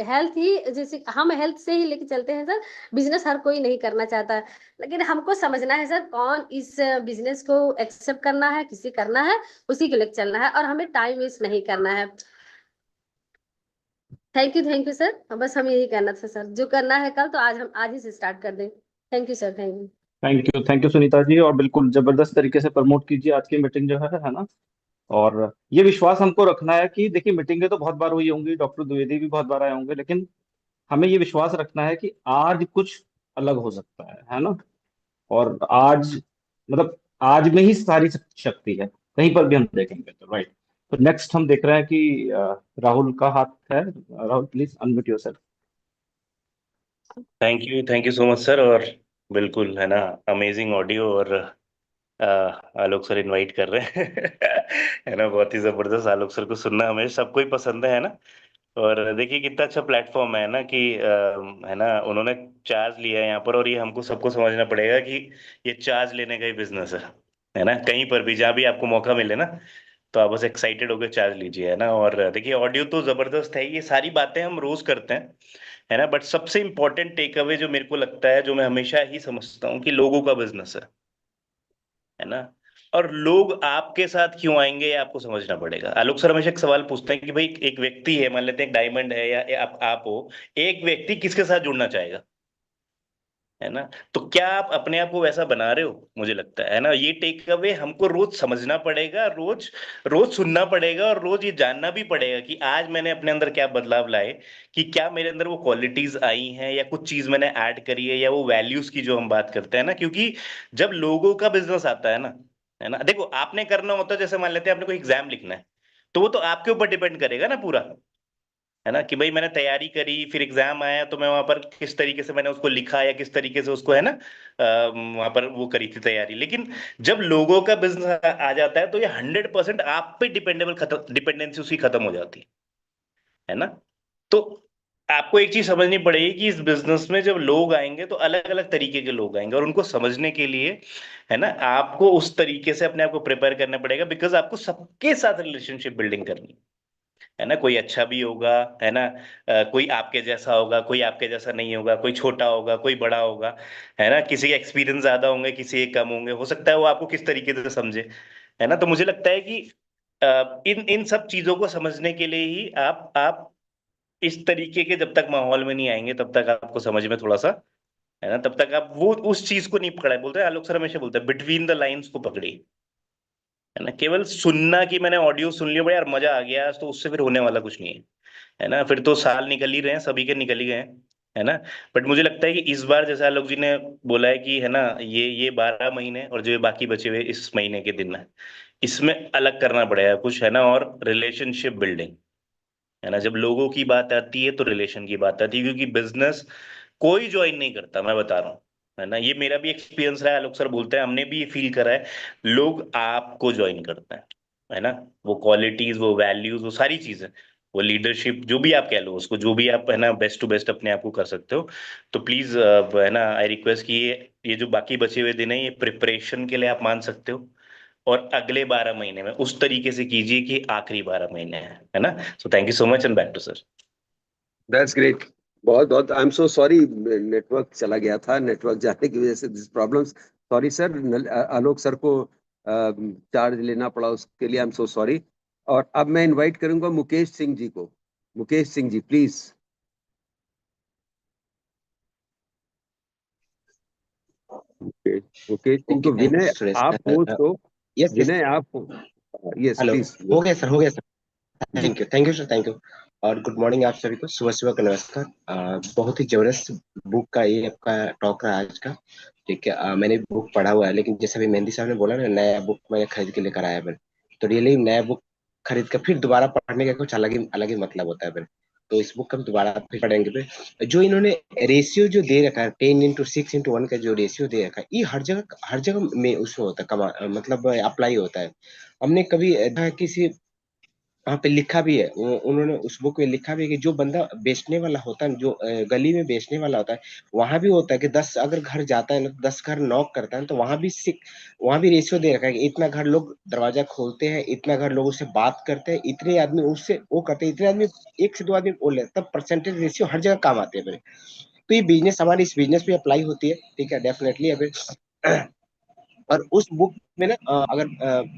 हेल्थ ही, जैसे हम हेल्थ से ही लेके चलते हैं सर। बिजनेस हर कोई नहीं करना चाहता है, लेकिन हमको समझना है सर कौन इस बिजनेस को एक्सेप्ट करना है, किसी करना है, उसी को लेके चलना है और हमें टाइम वेस्ट नहीं करना है। Thank you sir. बस हम यही कहना था सर, जो करना है कल तो आज ही से स्टार्ट कर दें। Thank you sir, thank you. Thank you Sunita ji. और बिल्कुल जबरदस्त तरीके से प्रमोट कीजिए आज की मीटिंग जो है ना। और ये विश्वास हमको रखना है कि देखिए मीटिंगें तो बहुत बार हुई होंगी, डॉक्टर द्विवेदी भी बहुत बार आए होंगे, लेकिन हमें ये विश्वास रखना है कि आज कुछ अलग हो सकता है ना। और आज मतलब आज में ही सारी शक्ति है, कहीं पर भी हम देखेंगे तो। राइट। तो नेक्स्ट हम देख रहे हैं कि राहुल का हाथ है। Rahul please unmute yourself. Thank you so much sir. और बिल्कुल है ना, अमेजिंग ऑडियो। और आलोक सर इनवाइट कर रहे हैं है ना, बहुत ही जबरदस्त। आलोक सर को सुनना हमें सबको ही पसंद है ना। और देखिए कितना अच्छा प्लेटफॉर्म है ना कि है ना, उन्होंने चार्ज लिया है यहाँ पर, और ये हमको सबको समझना पड़ेगा कि ये चार्ज लेने का ही बिजनेस है ना। कहीं पर भी जहाँ भी आपको मौका मिले ना, तो आप बस एक्साइटेड होकर चार्ज लीजिए, है ना। और देखिए ऑडियो तो जबरदस्त है, ये सारी बातें हम रोज करते हैं, है ना। बट सबसे इंपॉर्टेंट टेक अवे जो मेरे को लगता है, जो मैं हमेशा ही समझता हूँ, कि लोगों का बिजनेस है ना। और लोग आपके साथ क्यों आएंगे ये आपको समझना पड़ेगा। आलोक सर हमेशा एक सवाल पूछते हैं कि भाई एक व्यक्ति है, मान लेते हैं एक डायमंड है या आप हो, एक व्यक्ति किसके साथ जुड़ना चाहेगा, है ना। तो क्या आप अपने आप को वैसा बना रहे हो, मुझे लगता है ना। ये टेक अवे हमको रोज समझना पड़ेगा, रोज रोज सुनना पड़ेगा, और रोज ये जानना भी पड़ेगा कि आज मैंने अपने अंदर क्या बदलाव लाए, कि क्या मेरे अंदर वो क्वालिटीज आई हैं, या कुछ चीज मैंने ऐड करी है, या वो वैल्यूज की जो हम बात करते हैं ना। क्योंकि जब लोगों का बिजनेस आता है ना, देखो आपने करना होता है, जैसे मान लेते हैं आपने कोई एग्जाम लिखना है, तो वो तो आपके ऊपर डिपेंड करेगा ना पूरा, है ना, कि भाई मैंने तैयारी करी, फिर एग्जाम आया तो मैं वहां पर किस तरीके से मैंने उसको लिखा या किस तरीके से उसको, है ना, वहां पर वो करी थी तैयारी। लेकिन जब लोगों का बिजनेस आ जाता है तो ये 100% आप पे डिपेंडेंसी उसकी खत्म हो जाती है ना। तो आपको एक चीज समझनी पड़ेगी कि इस बिजनेस में जब लोग आएंगे तो अलग अलग तरीके के लोग आएंगे, और उनको समझने के लिए, है ना, आपको उस तरीके से अपने आप को प्रिपेयर करना पड़ेगा, बिकॉज आपको सबके साथ रिलेशनशिप बिल्डिंग करनी है ना। कोई अच्छा भी होगा, है ना, कोई आपके जैसा होगा, कोई आपके जैसा नहीं होगा, कोई छोटा होगा, कोई बड़ा होगा, है ना, किसी के एक्सपीरियंस ज्यादा होंगे, किसी के कम होंगे, हो सकता है वो आपको किस तरीके से समझे, है ना। तो मुझे लगता है कि इन इन सब चीजों को समझने के लिए ही आप इस तरीके के जब तक माहौल में नहीं आएंगे तब तक आपको समझ में थोड़ा सा, है ना, तब तक आप वो उस चीज को नहीं पकड़ा है। बोलते हैं आलोक सर हमेशा बोलते हैं, बिटवीन द लाइंस को पकड़ी, है ना। केवल सुनना कि मैंने ऑडियो सुन लिया बड़ा यार मजा आ गया आज, तो उससे फिर होने वाला कुछ नहीं है ना। फिर तो साल निकल ही रहे हैं, सभी के निकल ही गए हैं, है ना। बट मुझे लगता है कि इस बार जैसे आलोक जी ने बोला है कि, है ना, ये 12 महीने और जो ये बाकी बचे हुए इस महीने के दिन है, इसमें अलग करना पड़ेगा कुछ, है ना। और रिलेशनशिप बिल्डिंग, है ना, जब लोगों की बात आती है तो रिलेशन की बात आती है, क्योंकि बिजनेस कोई ज्वाइन नहीं करता, मैं बता रहा हूँ, है ना। ये मेरा भी एक्सपीरियंस रहा है, आलोक सर बोलते हैं, हमने भी ये फील करा है, लोग आपको ज्वाइन करते हैं, है ना। वो क्वालिटीज, वो वैल्यूज, वो सारी चीजें, वो लीडरशिप, जो भी आप कह लो उसको, जो भी आप, है ना, बेस्ट टू बेस्ट अपने आप को कर सकते हो। तो प्लीज, है ना, आई रिक्वेस्ट कि ये जो बाकी बचे हुए दिन है ये प्रिपरेशन के लिए आप मान सकते हो, और अगले 12 महीने में उस तरीके से कीजिए कि आखिरी 12 महीने है ना। So thank you so much and back to sir. That's great. बहुत बहुत I am so sorry, network चला गया था, नेटवर्क जाने की वजह से this problems. Sorry sir, Alok sir को चार्ज लेना पड़ा, उसके लिए आई एम सो सॉरी। और अब मैं इनवाइट करूंगा मुकेश सिंह जी को। मुकेश सिंह जी प्लीज। मुकेश सिंह को, थैंक यू विनय सुरेश आप हो सर। तो, यस यस, विनय आप हो, यस हेलो, प्लीज हो गया सर, हो गया सर। जी। Thank you sir, thank you. और गुड मॉर्निंग आप सभी को, सुबह सुबह का नमस्कार। बहुत ही जबरदस्त बुक का ये आपका टॉक रहा आज का। ठीक है, मैंने बुक पढ़ा हुआ है, लेकिन जैसे अभी मेहंदी साहब ने बोला ना, नया बुक मैंने खरीद के लेकर आया मैंने, तो रियली नया बुक खरीद कर फिर दोबारा पढ़ने का कुछ अलग ही मतलब होता है फिर। तो इस बुक का हम दोबारा फिर पढ़ेंगे फिर। जो इन्होंने रेशियो जो दे रखा है, 10:6:1 का जो रेशियो दे रखा है, ये हर जगह में उसमें होता है, मतलब अप्लाई होता है। हमने कभी किसी वहाँ पे लिखा भी है, उन्होंने उस बुक में लिखा भी है कि जो बंदा बेचने वाला होता है, जो गली में बेचने वाला होता है, वहां भी होता है कि 10 अगर घर जाता है ना, 10 घर नॉक करता है, तो वहां भी रेशियो दे रखा है कि इतना घर लोग दरवाजा खोलते हैं, इतना घर लोगों से बात करते हैं, इतने आदमी उससे वो करते हैं, इतने आदमी, 1 से 2 आदमी बोल रहे हैं, तब परसेंटेज रेशियो हर जगह काम आते हैं मेरे। तो ये बिजनेस, हमारी इस बिजनेस पे अप्लाई होती है, ठीक है, डेफिनेटली अगर। और उस बुक में ना, अगर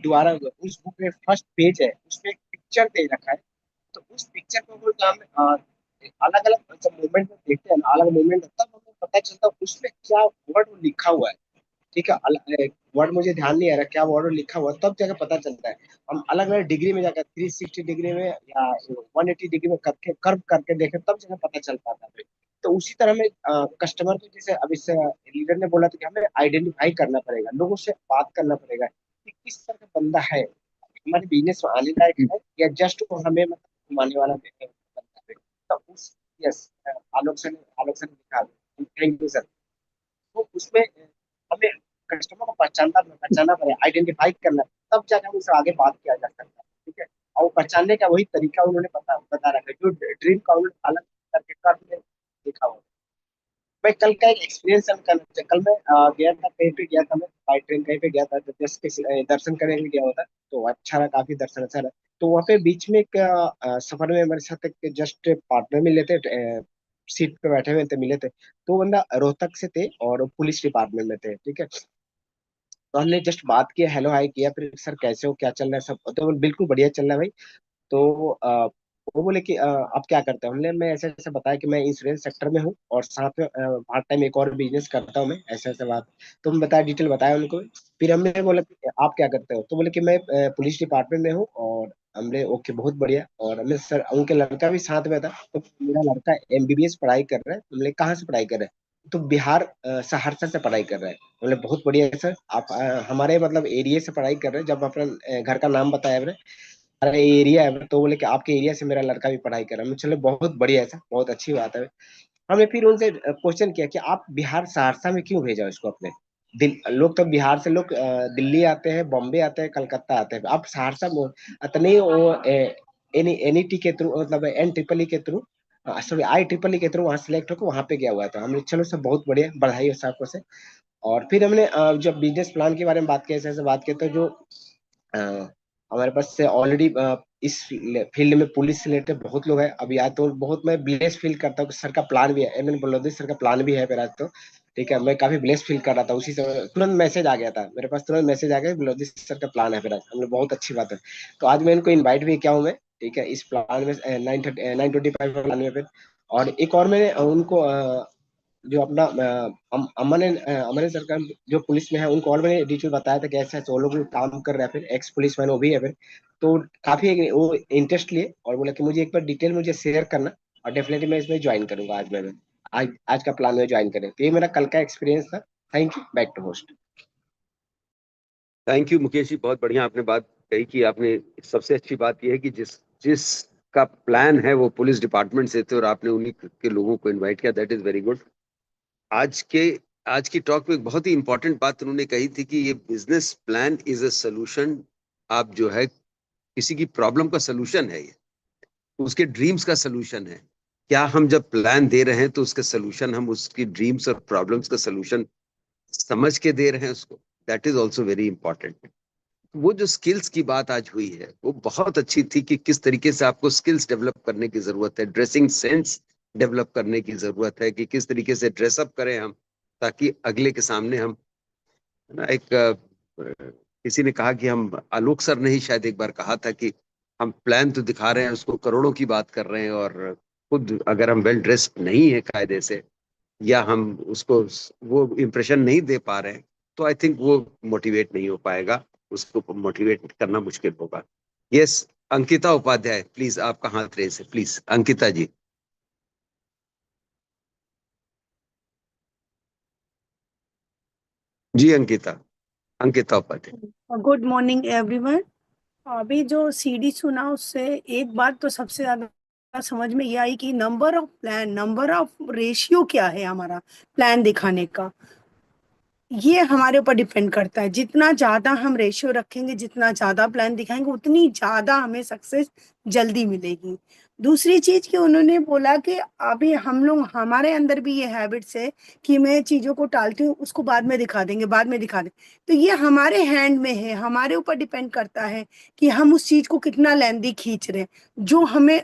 दोबारा उस बुक में फर्स्ट पेज है, उसमें एक पिक्चर दे रखा है। तो उस पिक्चर को अगर हम अलग अलग जब मूवमेंट में देखते हैं ना, अलग मूवमेंट, तब हमें पता चलता है उसमें क्या वर्ड लिखा हुआ है। ठीक है, वर्ड मुझे ध्यान नहीं आ रहा क्या वर्ड लिखा हुआ है, तब जाकर पता चलता है। हम अलग अलग डिग्री में जाकर 360 डिग्री में या 180 डिग्री में करके कर्व करके देखें, तब जगह पता चल पाता है। तो उसी तरह में कस्टमर को, जैसे अब इस लीडर ने बोला था कि हमें आइडेंटिफाई करना पड़ेगा, लोगों से बात करना पड़ेगा कि किस तरह का बंदा है, हमारे बिजनेस में आने लायक है या जस्ट हमें मतलब घुमाने वाला बंदा है। तो उस, यस, आलोक सर ने लिखा, थैंक यू सर। तो उसमें हमें कस्टमर को पहचानना पड़ेगा, आइडेंटिफाई करना, तब जाकर हम उससे आगे बात किया जा सकता है। ठीक है, और वो पहचानने का वही तरीका उन्होंने बता रखा है, जो ड्रीम का उन्होंने अलग करके कर में देखा हुआ। मैं कल का एक एक्सपीरियंस कल मैं गया था, कहीं पे गया था, मैं बाई ट्रेन कहीं पे गया था, तो जस्ट दर्शन करने के लिए गया हुआ था, तो अच्छा रहा, काफी दर्शन अच्छा रहा। तो वहाँ पे बीच में एक सफर में मेरे साथ एक जस्ट पार्टनर मिले थे, सीट पे बैठे हुए थे, मिले थे। तो वो बंदा रोहतक से थे और पुलिस डिपार्टमेंट में थे, ठीक है। तो हमने जस्ट बात किया, हेलो हाय किया, फिर सर कैसे हो, क्या चल रहा है सब, तो बिल्कुल बढ़िया चल रहा है भाई। तो वो बोले कि आप क्या करते हो, हमने मैं ऐसे ऐसे बताया कि मैं इंश्योरेंस सेक्टर में हूँ और साथ में पार्ट टाइम एक और बिजनेस करता हूँ मैं, ऐसे ऐसे बात। तो हम बताया, डिटेल बताया उनको। फिर हमने बोला कि आप क्या करते हो, तो बोले कि मैं पुलिस डिपार्टमेंट में हूँ। और हमने, ओके बहुत बढ़िया। और हमने, सर उनके लड़का भी साथ में था, तो मेरा लड़का एमबीबीएस पढ़ाई कर रहा है। तो हमने, कहाँ से पढ़ाई कर रहा है, तो बिहार सहरसा से पढ़ाई कर रहा है। बोले बहुत बढ़िया है सर, आप हमारे मतलब एरिया से पढ़ाई कर रहे हैं। जब अपना घर का नाम बताया हमने, हमारा एरिया है, तो बोले कि आपके एरिया से मेरा लड़का भी पढ़ाई कर रहा है। मैं चलो बहुत बढ़िया है, बहुत अच्छी बात है। हमने फिर उनसे क्वेश्चन किया कि आप बिहार सहरसा में क्यों भेजा उसको अपने। लोग तो बिहार से लोग दिल्ली आते हैं, बॉम्बे आते हैं, कलकत्ता आते हैं, आप सहरसा में इतने वो एन टी के थ्रू, मतलब एन ट्रिपल ई के through, sorry I triple E के थ्रू वहाँ सिलेक्ट होकर वहाँ पे गया हुआ था। हमने चलो सब बहुत बढ़िया, बधाई है सबको से। और फिर हमने जब बिजनेस प्लान के बारे में बात की, ऐसे ऐसे बात की, तो जो अ, हमारे पास से ऑलरेडी इस फील्ड में पुलिस से रिलेटेड बहुत लोग हैं अभी। आज तो बहुत मैं ब्लेस फील करता हूँ कि सर का प्लान भी है, एम एन बलौदी सर का प्लान भी है मेरा। तो ठीक है, मैं काफी ब्लेस फील कर रहा था, उसी समय तुरंत मैसेज आ गया था मेरे पास, तुरंत मैसेज आ गया बलौदी सर का प्लान है मेरा। हमने बहुत अच्छी बात है। तो आज मैं इनको इन्वाइट भी किया हूँ मैं, ठीक है, इस प्लान में 925 प्लान में फिर। और एक और मैंने उनको जो अपना अमन सरकार जो पुलिस में है, उनको और मैंने डिटेल बताया था कि ऐसा ऐसा वो लोग भी काम कर रहे हैं, फिर एक्स पुलिस मैन वो भी है फिर। तो काफी वो इंटरेस्ट लिए और बोला कि मुझे एक बार डिटेल मुझे शेयर करना, और डेफिनेटली मैं इसमें ज्वाइन करूंगा। आज का प्लान में ज्वाइन करें। तो ये मेरा कल का एक्सपीरियंस था। Thank you, back to host. Thank you Mukesh ji, बहुत बढ़िया आपने बात कही कि आपने, सबसे अच्छी बात यह है कि जिस जिस का प्लान है वो पुलिस डिपार्टमेंट से थे और आपने उन्हीं के लोगों को इनवाइट किया, दैट इज वेरी गुड। आज के आज की टॉक में एक बहुत ही इंपॉर्टेंट बात उन्होंने कही थी कि ये business plan is a solution. आप जो है किसी की प्रॉब्लम का सोल्यूशन है, ये उसके ड्रीम्स का सोल्यूशन है। क्या हम जब प्लान दे रहे हैं तो उसका सोल्यूशन, हम उसकी ड्रीम्स और प्रॉब्लम्स का सोल्यूशन समझ के दे रहे हैं उसको, that is also very important. वो जो स्किल्स की बात आज हुई है वो बहुत अच्छी थी कि किस तरीके से आपको स्किल्स डेवलप करने की जरूरत है, ड्रेसिंग सेंस डेवलप करने की जरूरत है, कि किस तरीके से ड्रेसअप करें हम, ताकि अगले के सामने हम, है ना, एक किसी ने कहा कि हम, आलोक सर ने ही शायद एक बार कहा था कि हम प्लान तो दिखा रहे हैं, उसको करोड़ों की बात कर रहे हैं, और खुद अगर हम वेल ड्रेस्ड नहीं है कायदे से, या हम उसको वो इम्प्रेशन नहीं दे पा रहे हैं, तो आई थिंक वो मोटिवेट नहीं हो पाएगा, उसको मोटिवेट करना मुश्किल होगा। यस, अंकिता उपाध्याय, प्लीज आपका हाथ रेस है, प्लीज अंकिता जी। जी Ankita, Ankita Upadhyay. Good morning everyone. अभी जो सीडी सुना उससे एक बात तो सबसे ज्यादा समझ में ये आई कि number of plan, number of ratio क्या है हमारा प्लान दिखाने का, ये हमारे ऊपर डिपेंड करता है। जितना ज्यादा हम रेशियो रखेंगे, जितना ज्यादा प्लान दिखाएंगे, उतनी ज्यादा हमें सक्सेस जल्दी मिलेगी। दूसरी चीज कि उन्होंने बोला कि अभी हम लोग, हमारे अंदर भी ये हैबिट्स है कि मैं चीजों को टालती हूँ, उसको बाद में दिखा देंगे, बाद में दिखा देंगे। तो ये हमारे हैंड में है, हमारे ऊपर डिपेंड करता है कि हम उस चीज को कितना लेंदी खींच रहे हैं। जो हमें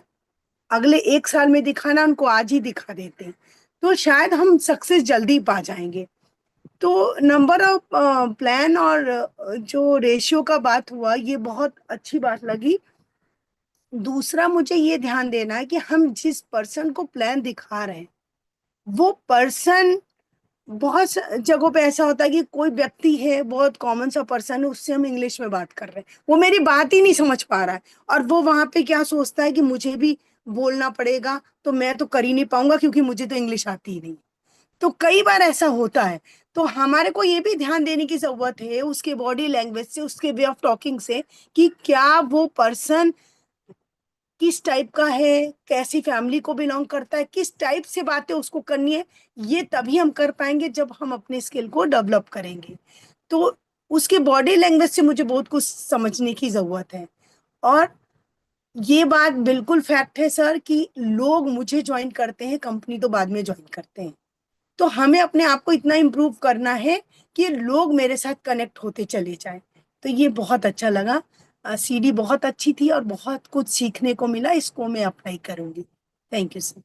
अगले 1 साल में दिखाना, उनको आज ही दिखा देते हैं, तो शायद हम सक्सेस जल्दी पा जाएंगे। तो नंबर ऑफ प्लान और जो रेशियो का बात हुआ, ये बहुत अच्छी बात लगी। दूसरा मुझे ये ध्यान देना है कि हम जिस पर्सन को प्लान दिखा रहे हैं, वो पर्सन, बहुत जगहों पे ऐसा होता है कि कोई व्यक्ति है, बहुत कॉमन सा पर्सन है, उससे हम इंग्लिश में बात कर रहे हैं, वो मेरी बात ही नहीं समझ पा रहा है, और वो वहां पे क्या सोचता है कि मुझे भी बोलना पड़ेगा, तो मैं तो कर ही नहीं पाऊंगा क्योंकि मुझे तो इंग्लिश आती ही नहीं। तो कई बार ऐसा होता है। तो हमारे को ये भी ध्यान देने की जरूरत है उसके बॉडी लैंग्वेज से, उसके वे ऑफ टॉकिंग से, कि क्या वो पर्सन किस टाइप का है, कैसी फैमिली को बिलोंग करता है, किस टाइप से बातें उसको करनी है। ये तभी हम कर पाएंगे जब हम अपने स्किल को डेवलप करेंगे। तो उसके बॉडी लैंग्वेज से मुझे बहुत कुछ समझने की जरूरत है। और ये बात बिल्कुल फैक्ट है सर कि लोग मुझे ज्वाइन करते हैं, कंपनी तो बाद में ज्वाइन करते हैं। तो हमें अपने आप को इतना इम्प्रूव करना है कि लोग मेरे साथ कनेक्ट होते चले जाएं। तो ये बहुत अच्छा लगा। सीडी बहुत अच्छी थी और बहुत कुछ सीखने को मिला, इसको मैं अप्लाई करूंगी। Thank you sir.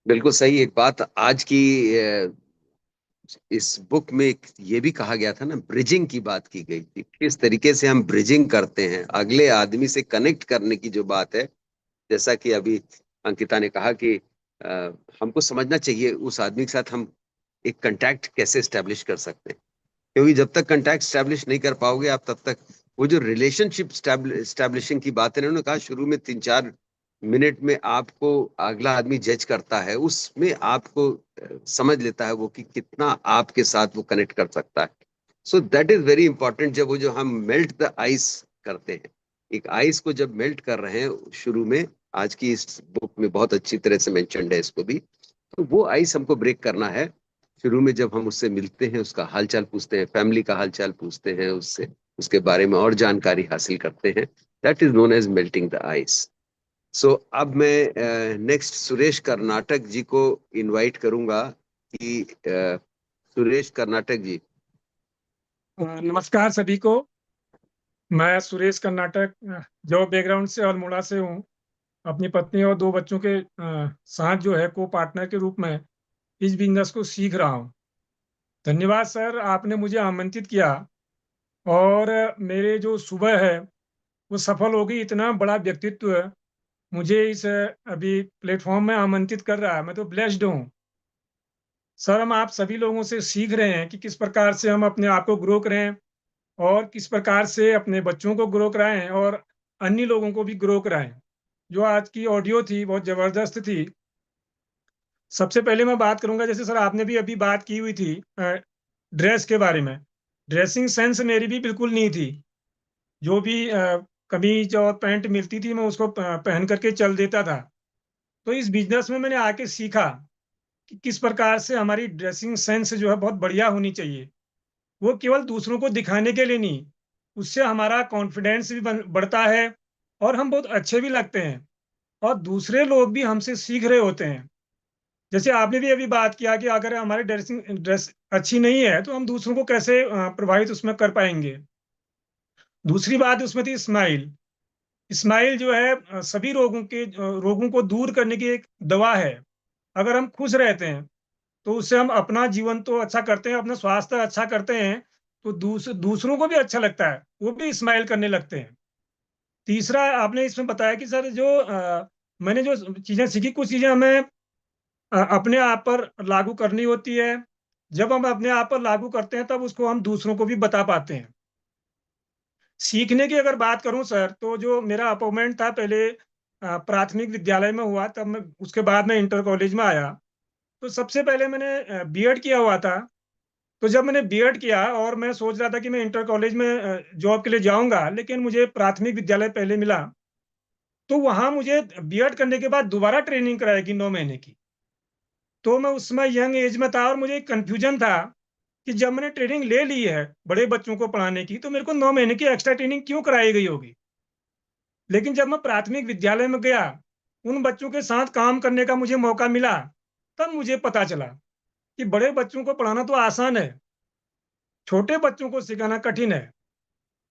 बिल्कुल सही। एक बात आज की इस बुक में ये भी कहा गया था ना, ब्रिजिंग की बात की गई थी, किस तरीके से हम ब्रिजिंग करते हैं, अगले आदमी से कनेक्ट करने की जो बात है। जैसा कि अभी अंकिता ने कहा कि हमको समझना चाहिए उस आदमी के साथ हम एक कांटेक्ट कैसे स्टैब्लिश कर सकते हैं, क्योंकि जब तक कांटेक्ट स्टैब्लिश नहीं कर पाओगे आप, तब तक वो जो रिलेशनशिप स्टैब्लिशिंग की बात है, उन्होंने कहा शुरू में 3-4 मिनट में आपको अगला आदमी जज करता है, उसमें आपको समझ लेता है वो कि कितना आपके साथ वो कनेक्ट कर सकता है। So that is very important. जब वो जो हम मेल्ट द आइस करते हैं, एक आइस को जब मेल्ट कर रहे हैं शुरू में, आज की इस बुक में बहुत अच्छी तरह से मेंशन्ड है इसको भी, तो वो आइस हमको ब्रेक करना है। शुरू में जब हम उससे मिलते हैं, उसका हालचाल पूछते हैं, फैमिली का हालचाल पूछते हैं उससे, उसके बारे में और जानकारी हासिल करते हैं, that is known as melting the ice. So अब मैं नेक्स्ट सुरेश कर्नाटक जी को इनवाइट करूंगा कि सुरेश कर्नाटक जी। नमस्कार सभी को। मैं सुरेश कर्नाटक जॉब बैकग्राउंड से अल्मोड़ा से हूँ। अपनी पत्नी और 2 बच्चों के साथ जो है को पार्टनर के रूप में इस बिजनेस को सीख रहा हूँ। धन्यवाद सर, आपने मुझे आमंत्रित किया और मेरे जो सुबह है वो सफल हो गई। इतना बड़ा व्यक्तित्व मुझे इस अभी प्लेटफॉर्म में आमंत्रित कर रहा है, मैं तो ब्लेस्ड हूँ। सर, हम आप सभी लोगों से सीख रहे हैं कि किस प्रकार से हम अपने आप को ग्रो करें और किस प्रकार से अपने बच्चों को ग्रो कराएं और अन्य लोगों को भी ग्रो कराएं। जो आज की ऑडियो थी बहुत ज़बरदस्त थी। सबसे पहले मैं बात करूंगा, जैसे सर आपने भी अभी बात की हुई थी ड्रेस के बारे में। ड्रेसिंग सेंस मेरी भी बिल्कुल नहीं थी। जो भी कमीज और पैंट मिलती थी मैं उसको पहन करके चल देता था। तो इस बिजनेस में मैंने आके सीखा कि किस प्रकार से हमारी ड्रेसिंग सेंस जो है बहुत बढ़िया होनी चाहिए। वो केवल दूसरों को दिखाने के लिए नहीं, उससे हमारा कॉन्फिडेंस भी बढ़ता है और हम बहुत अच्छे भी लगते हैं और दूसरे लोग भी हमसे सीख रहे होते हैं। जैसे आपने भी अभी बात किया कि अगर हमारी ड्रेस अच्छी नहीं है तो हम दूसरों को कैसे प्रभावित उसमें कर पाएंगे। दूसरी बात उसमें थी स्माइल। स्माइल जो है सभी रोगों को दूर करने की एक दवा है। अगर हम खुश रहते हैं तो उससे हम अपना जीवन तो अच्छा करते हैं, अपना स्वास्थ्य अच्छा करते हैं, तो दूसरों को भी अच्छा लगता है, वो भी स्माइल करने लगते हैं। तीसरा आपने इसमें बताया कि सर जो मैंने जो चीज़ें सीखी, कुछ चीज़ें हमें अपने आप पर लागू करनी होती है। जब हम अपने आप पर लागू करते हैं तब उसको हम दूसरों को भी बता पाते हैं। सीखने की अगर बात करूं सर, तो जो मेरा अपॉइंटमेंट था पहले प्राथमिक विद्यालय में हुआ, तब मैं उसके बाद मैं इंटर कॉलेज में आया। तो सबसे पहले मैंने बीएड किया हुआ था। तो जब मैंने बीएड किया और मैं सोच रहा था कि मैं इंटर कॉलेज में जॉब के लिए जाऊंगा, लेकिन मुझे प्राथमिक विद्यालय पहले मिला। तो वहां मुझे बीएड करने के बाद दोबारा ट्रेनिंग कराएगी 9 महीने की। तो मैं उस समय यंग एज में था और मुझे एक कंफ्यूजन था कि जब मैंने ट्रेनिंग ले ली है बड़े बच्चों को पढ़ाने की, तो मेरे को 9 महीने की एक्स्ट्रा ट्रेनिंग क्यों कराई गई होगी। लेकिन जब मैं प्राथमिक विद्यालय में गया, उन बच्चों के साथ काम करने का मुझे मौका मिला, तब मुझे पता चला कि बड़े बच्चों को पढ़ाना तो आसान है, छोटे बच्चों को सिखाना कठिन है।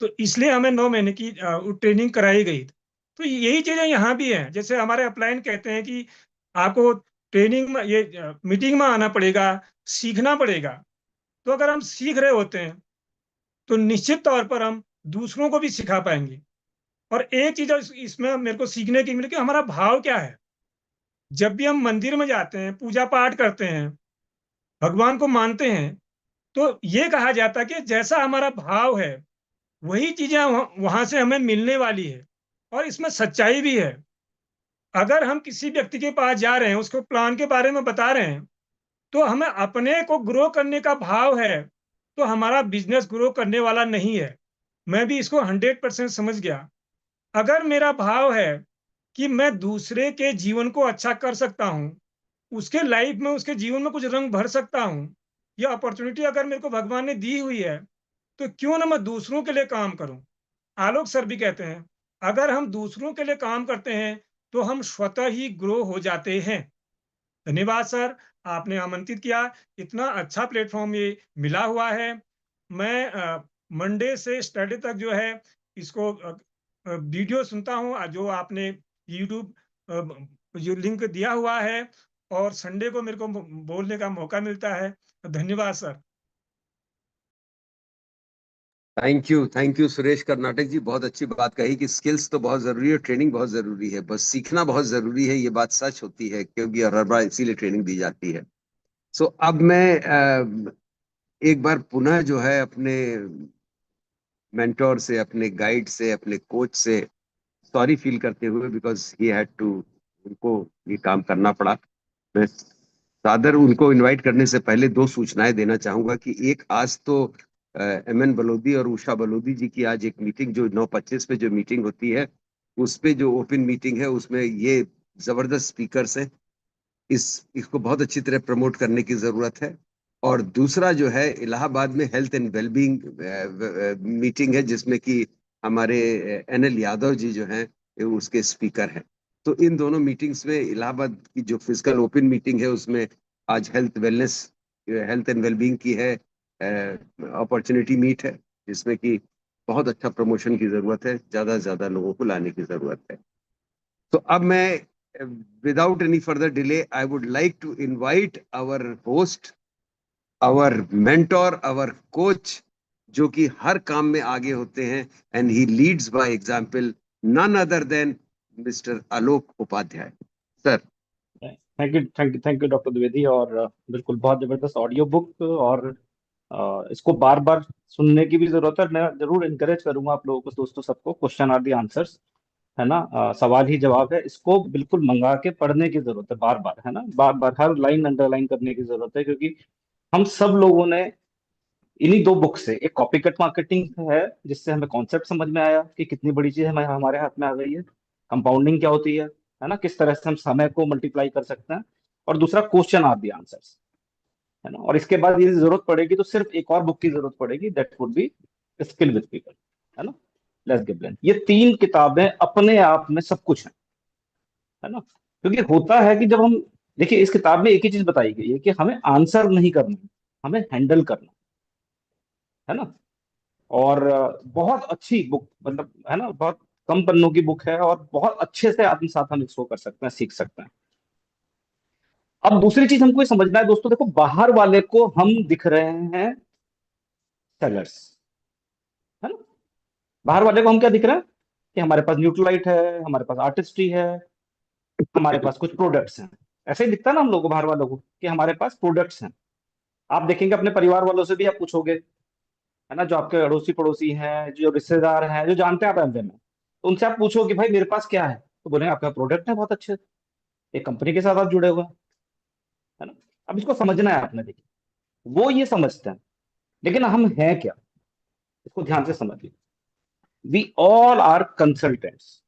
तो इसलिए हमें 9 महीने की ट्रेनिंग कराई गई। तो यही चीज़ें यहाँ भी हैं। जैसे हमारे अपलाइन कहते हैं कि आपको ट्रेनिंग में मीटिंग में आना पड़ेगा, सीखना पड़ेगा। तो अगर हम सीख रहे होते हैं तो निश्चित तौर पर हम दूसरों को भी सिखा पाएंगे। और एक चीज़ इसमें मेरे को सीखने की मिली कि हमारा भाव क्या है। जब भी हम मंदिर में जाते हैं, पूजा पाठ करते हैं, भगवान को मानते हैं, तो ये कहा जाता है कि जैसा हमारा भाव है वही चीजें वहां से हमें मिलने वाली है। और इसमें सच्चाई भी है। अगर हम किसी व्यक्ति के पास जा रहे हैं, उसको प्लान के बारे में बता रहे हैं, तो हमें अपने को ग्रो करने का भाव है, तो हमारा बिजनेस ग्रो करने वाला नहीं है। मैं भी इसको 100% समझ गया। अगर मेरा भाव है कि मैं दूसरे के जीवन को अच्छा कर सकता हूं, उसके लाइफ में, उसके जीवन में कुछ रंग भर सकता हूं, ये अपॉर्चुनिटी अगर मेरे को भगवान ने दी हुई है, तो क्यों ना मैं दूसरों के लिए काम करूं। आलोक सर भी कहते हैं, अगर हम दूसरों के लिए काम करते हैं तो हम स्वतः ही ग्रो हो जाते हैं। धन्यवाद सर, आपने आमंत्रित किया। इतना अच्छा प्लेटफॉर्म ये मिला हुआ है। मैं मंडे से सैटरडे तक जो है इसको वीडियो सुनता हूँ, जो आपने यूट्यूब जो लिंक दिया हुआ है, और संडे को मेरे को बोलने का मौका मिलता है। धन्यवाद सर। थैंक यू सुरेश कर्नाटक जी, बहुत अच्छी बात कही कि स्किल्स तो बहुत जरूरी है, ट्रेनिंग बहुत जरूरी है, बस सीखना बहुत जरूरी है। ये बात सच होती है, क्योंकि हर बार इसीलिए ट्रेनिंग दी जाती है। सो अब मैं एक बार पुनः जो है अपने मेंटोर से, अपने गाइड से, अपने कोच से सॉरी फील करते हुए, बिकॉज ही हैड टू, उनको ये काम करना पड़ा। मैं सादर उनको इनवाइट करने से पहले 2 सूचनाएं देना चाहूंगा कि एक, आज तो MN बलोदी और उषा बलोदी जी की आज एक मीटिंग जो 9:25 पे जो मीटिंग होती है, उस पे जो ओपन मीटिंग है उसमें ये जबरदस्त स्पीकर्स हैं। इसको बहुत अच्छी तरह प्रमोट करने की जरूरत है। और दूसरा जो है, इलाहाबाद में हेल्थ एंड वेलबींग मीटिंग है, जिसमें कि हमारे NL यादव जी जो हैं उसके स्पीकर हैं। तो इन दोनों मीटिंग्स में, इलाहाबाद की जो फिजिकल ओपन मीटिंग है उसमें आज हेल्थ एंड वेलबींग की है, अपॉर्चुनिटी मीट है, जिसमें कि बहुत अच्छा प्रमोशन की जरूरत है, ज्यादा से ज्यादा लोगों को लाने की जरूरत है। तो अब मैं without any further delay, I would like to invite our host, our mentor, our coach, जो कि हर काम में आगे होते हैं, and he leads by example, none other than Mr. Alok Upadhyay. Sir, thank you doctor Dwivedi. और बिल्कुल बहुत जबरदस्त ऑडियो बुक, और इसको बार बार सुनने की भी जरूरत है। मैं जरूर इनकरेज करूंगा आप लोगों को, दोस्तों सबको, क्वेश्चन आर दी आंसर्स, है ना, सवाल ही जवाब है, इसको बिल्कुल मंगा के पढ़ने की जरूरत है बार बार, है ना, बार बार हर लाइन अंडरलाइन करने की जरूरत है। क्योंकि हम सब लोगों ने इन्हीं दो बुक से, एक कॉपी कट मार्केटिंग है जिससे हमें कॉन्सेप्ट समझ में आया कि कितनी बड़ी चीज हमारे हाथ में आ गई है, कंपाउंडिंग क्या होती है ना, किस तरह से हम समय को मल्टीप्लाई कर सकते हैं, और दूसरा क्वेश्चन आर दी आंसर्स, है ना। और इसके बाद यदि जरूरत पड़ेगी तो सिर्फ एक और बुक की जरूरत पड़ेगी, that would be skill with people, है ना, लेट्स गिव ब्लेंड। ये 3 किताबें अपने आप में सब कुछ है ना। क्योंकि होता है कि जब हम, देखिए, इस किताब में एक ही चीज बताई गई है कि हमें आंसर नहीं करना, हमें हैंडल करना, है ना। और बहुत अच्छी बुक, मतलब, है ना, बहुत कम पन्नों की बुक है, और बहुत अच्छे से आत्मसात हम इसको कर सकते हैं, सीख सकते हैं। अब दूसरी चीज हमको ये समझना है दोस्तों, देखो, बाहर वाले को हम दिख रहे हैं सेलर्स, है ना। बाहर वाले को हम क्या दिख रहे हैं कि हमारे पास न्यूट्रलाइट है, हमारे पास आर्टिस्ट्री है, हमारे पास कुछ प्रोडक्ट्स हैं। ऐसे ही दिखता है ना हम लोग को, बाहर वालों को, कि हमारे पास प्रोडक्ट्स हैं। आप देखेंगे अपने परिवार वालों से भी आप पूछोगे, है ना, जो आपके अड़ोसी पड़ोसी हैं, जो रिश्तेदार हैं, जो जानते हैं आप एमवे में, तो उनसे आप पूछो कि भाई मेरे पास क्या है, तो बोलेंगे आपका प्रोडक्ट है बहुत अच्छे, एक कंपनी के साथ आप जुड़े हुए हैं, है ना। अब इसको समझना है आपने, देखिए, वो ये समझते हैं, लेकिन हम हैं क्या, इसको ध्यान से समझिए। वी ऑल आर कंसल्टेंट्स,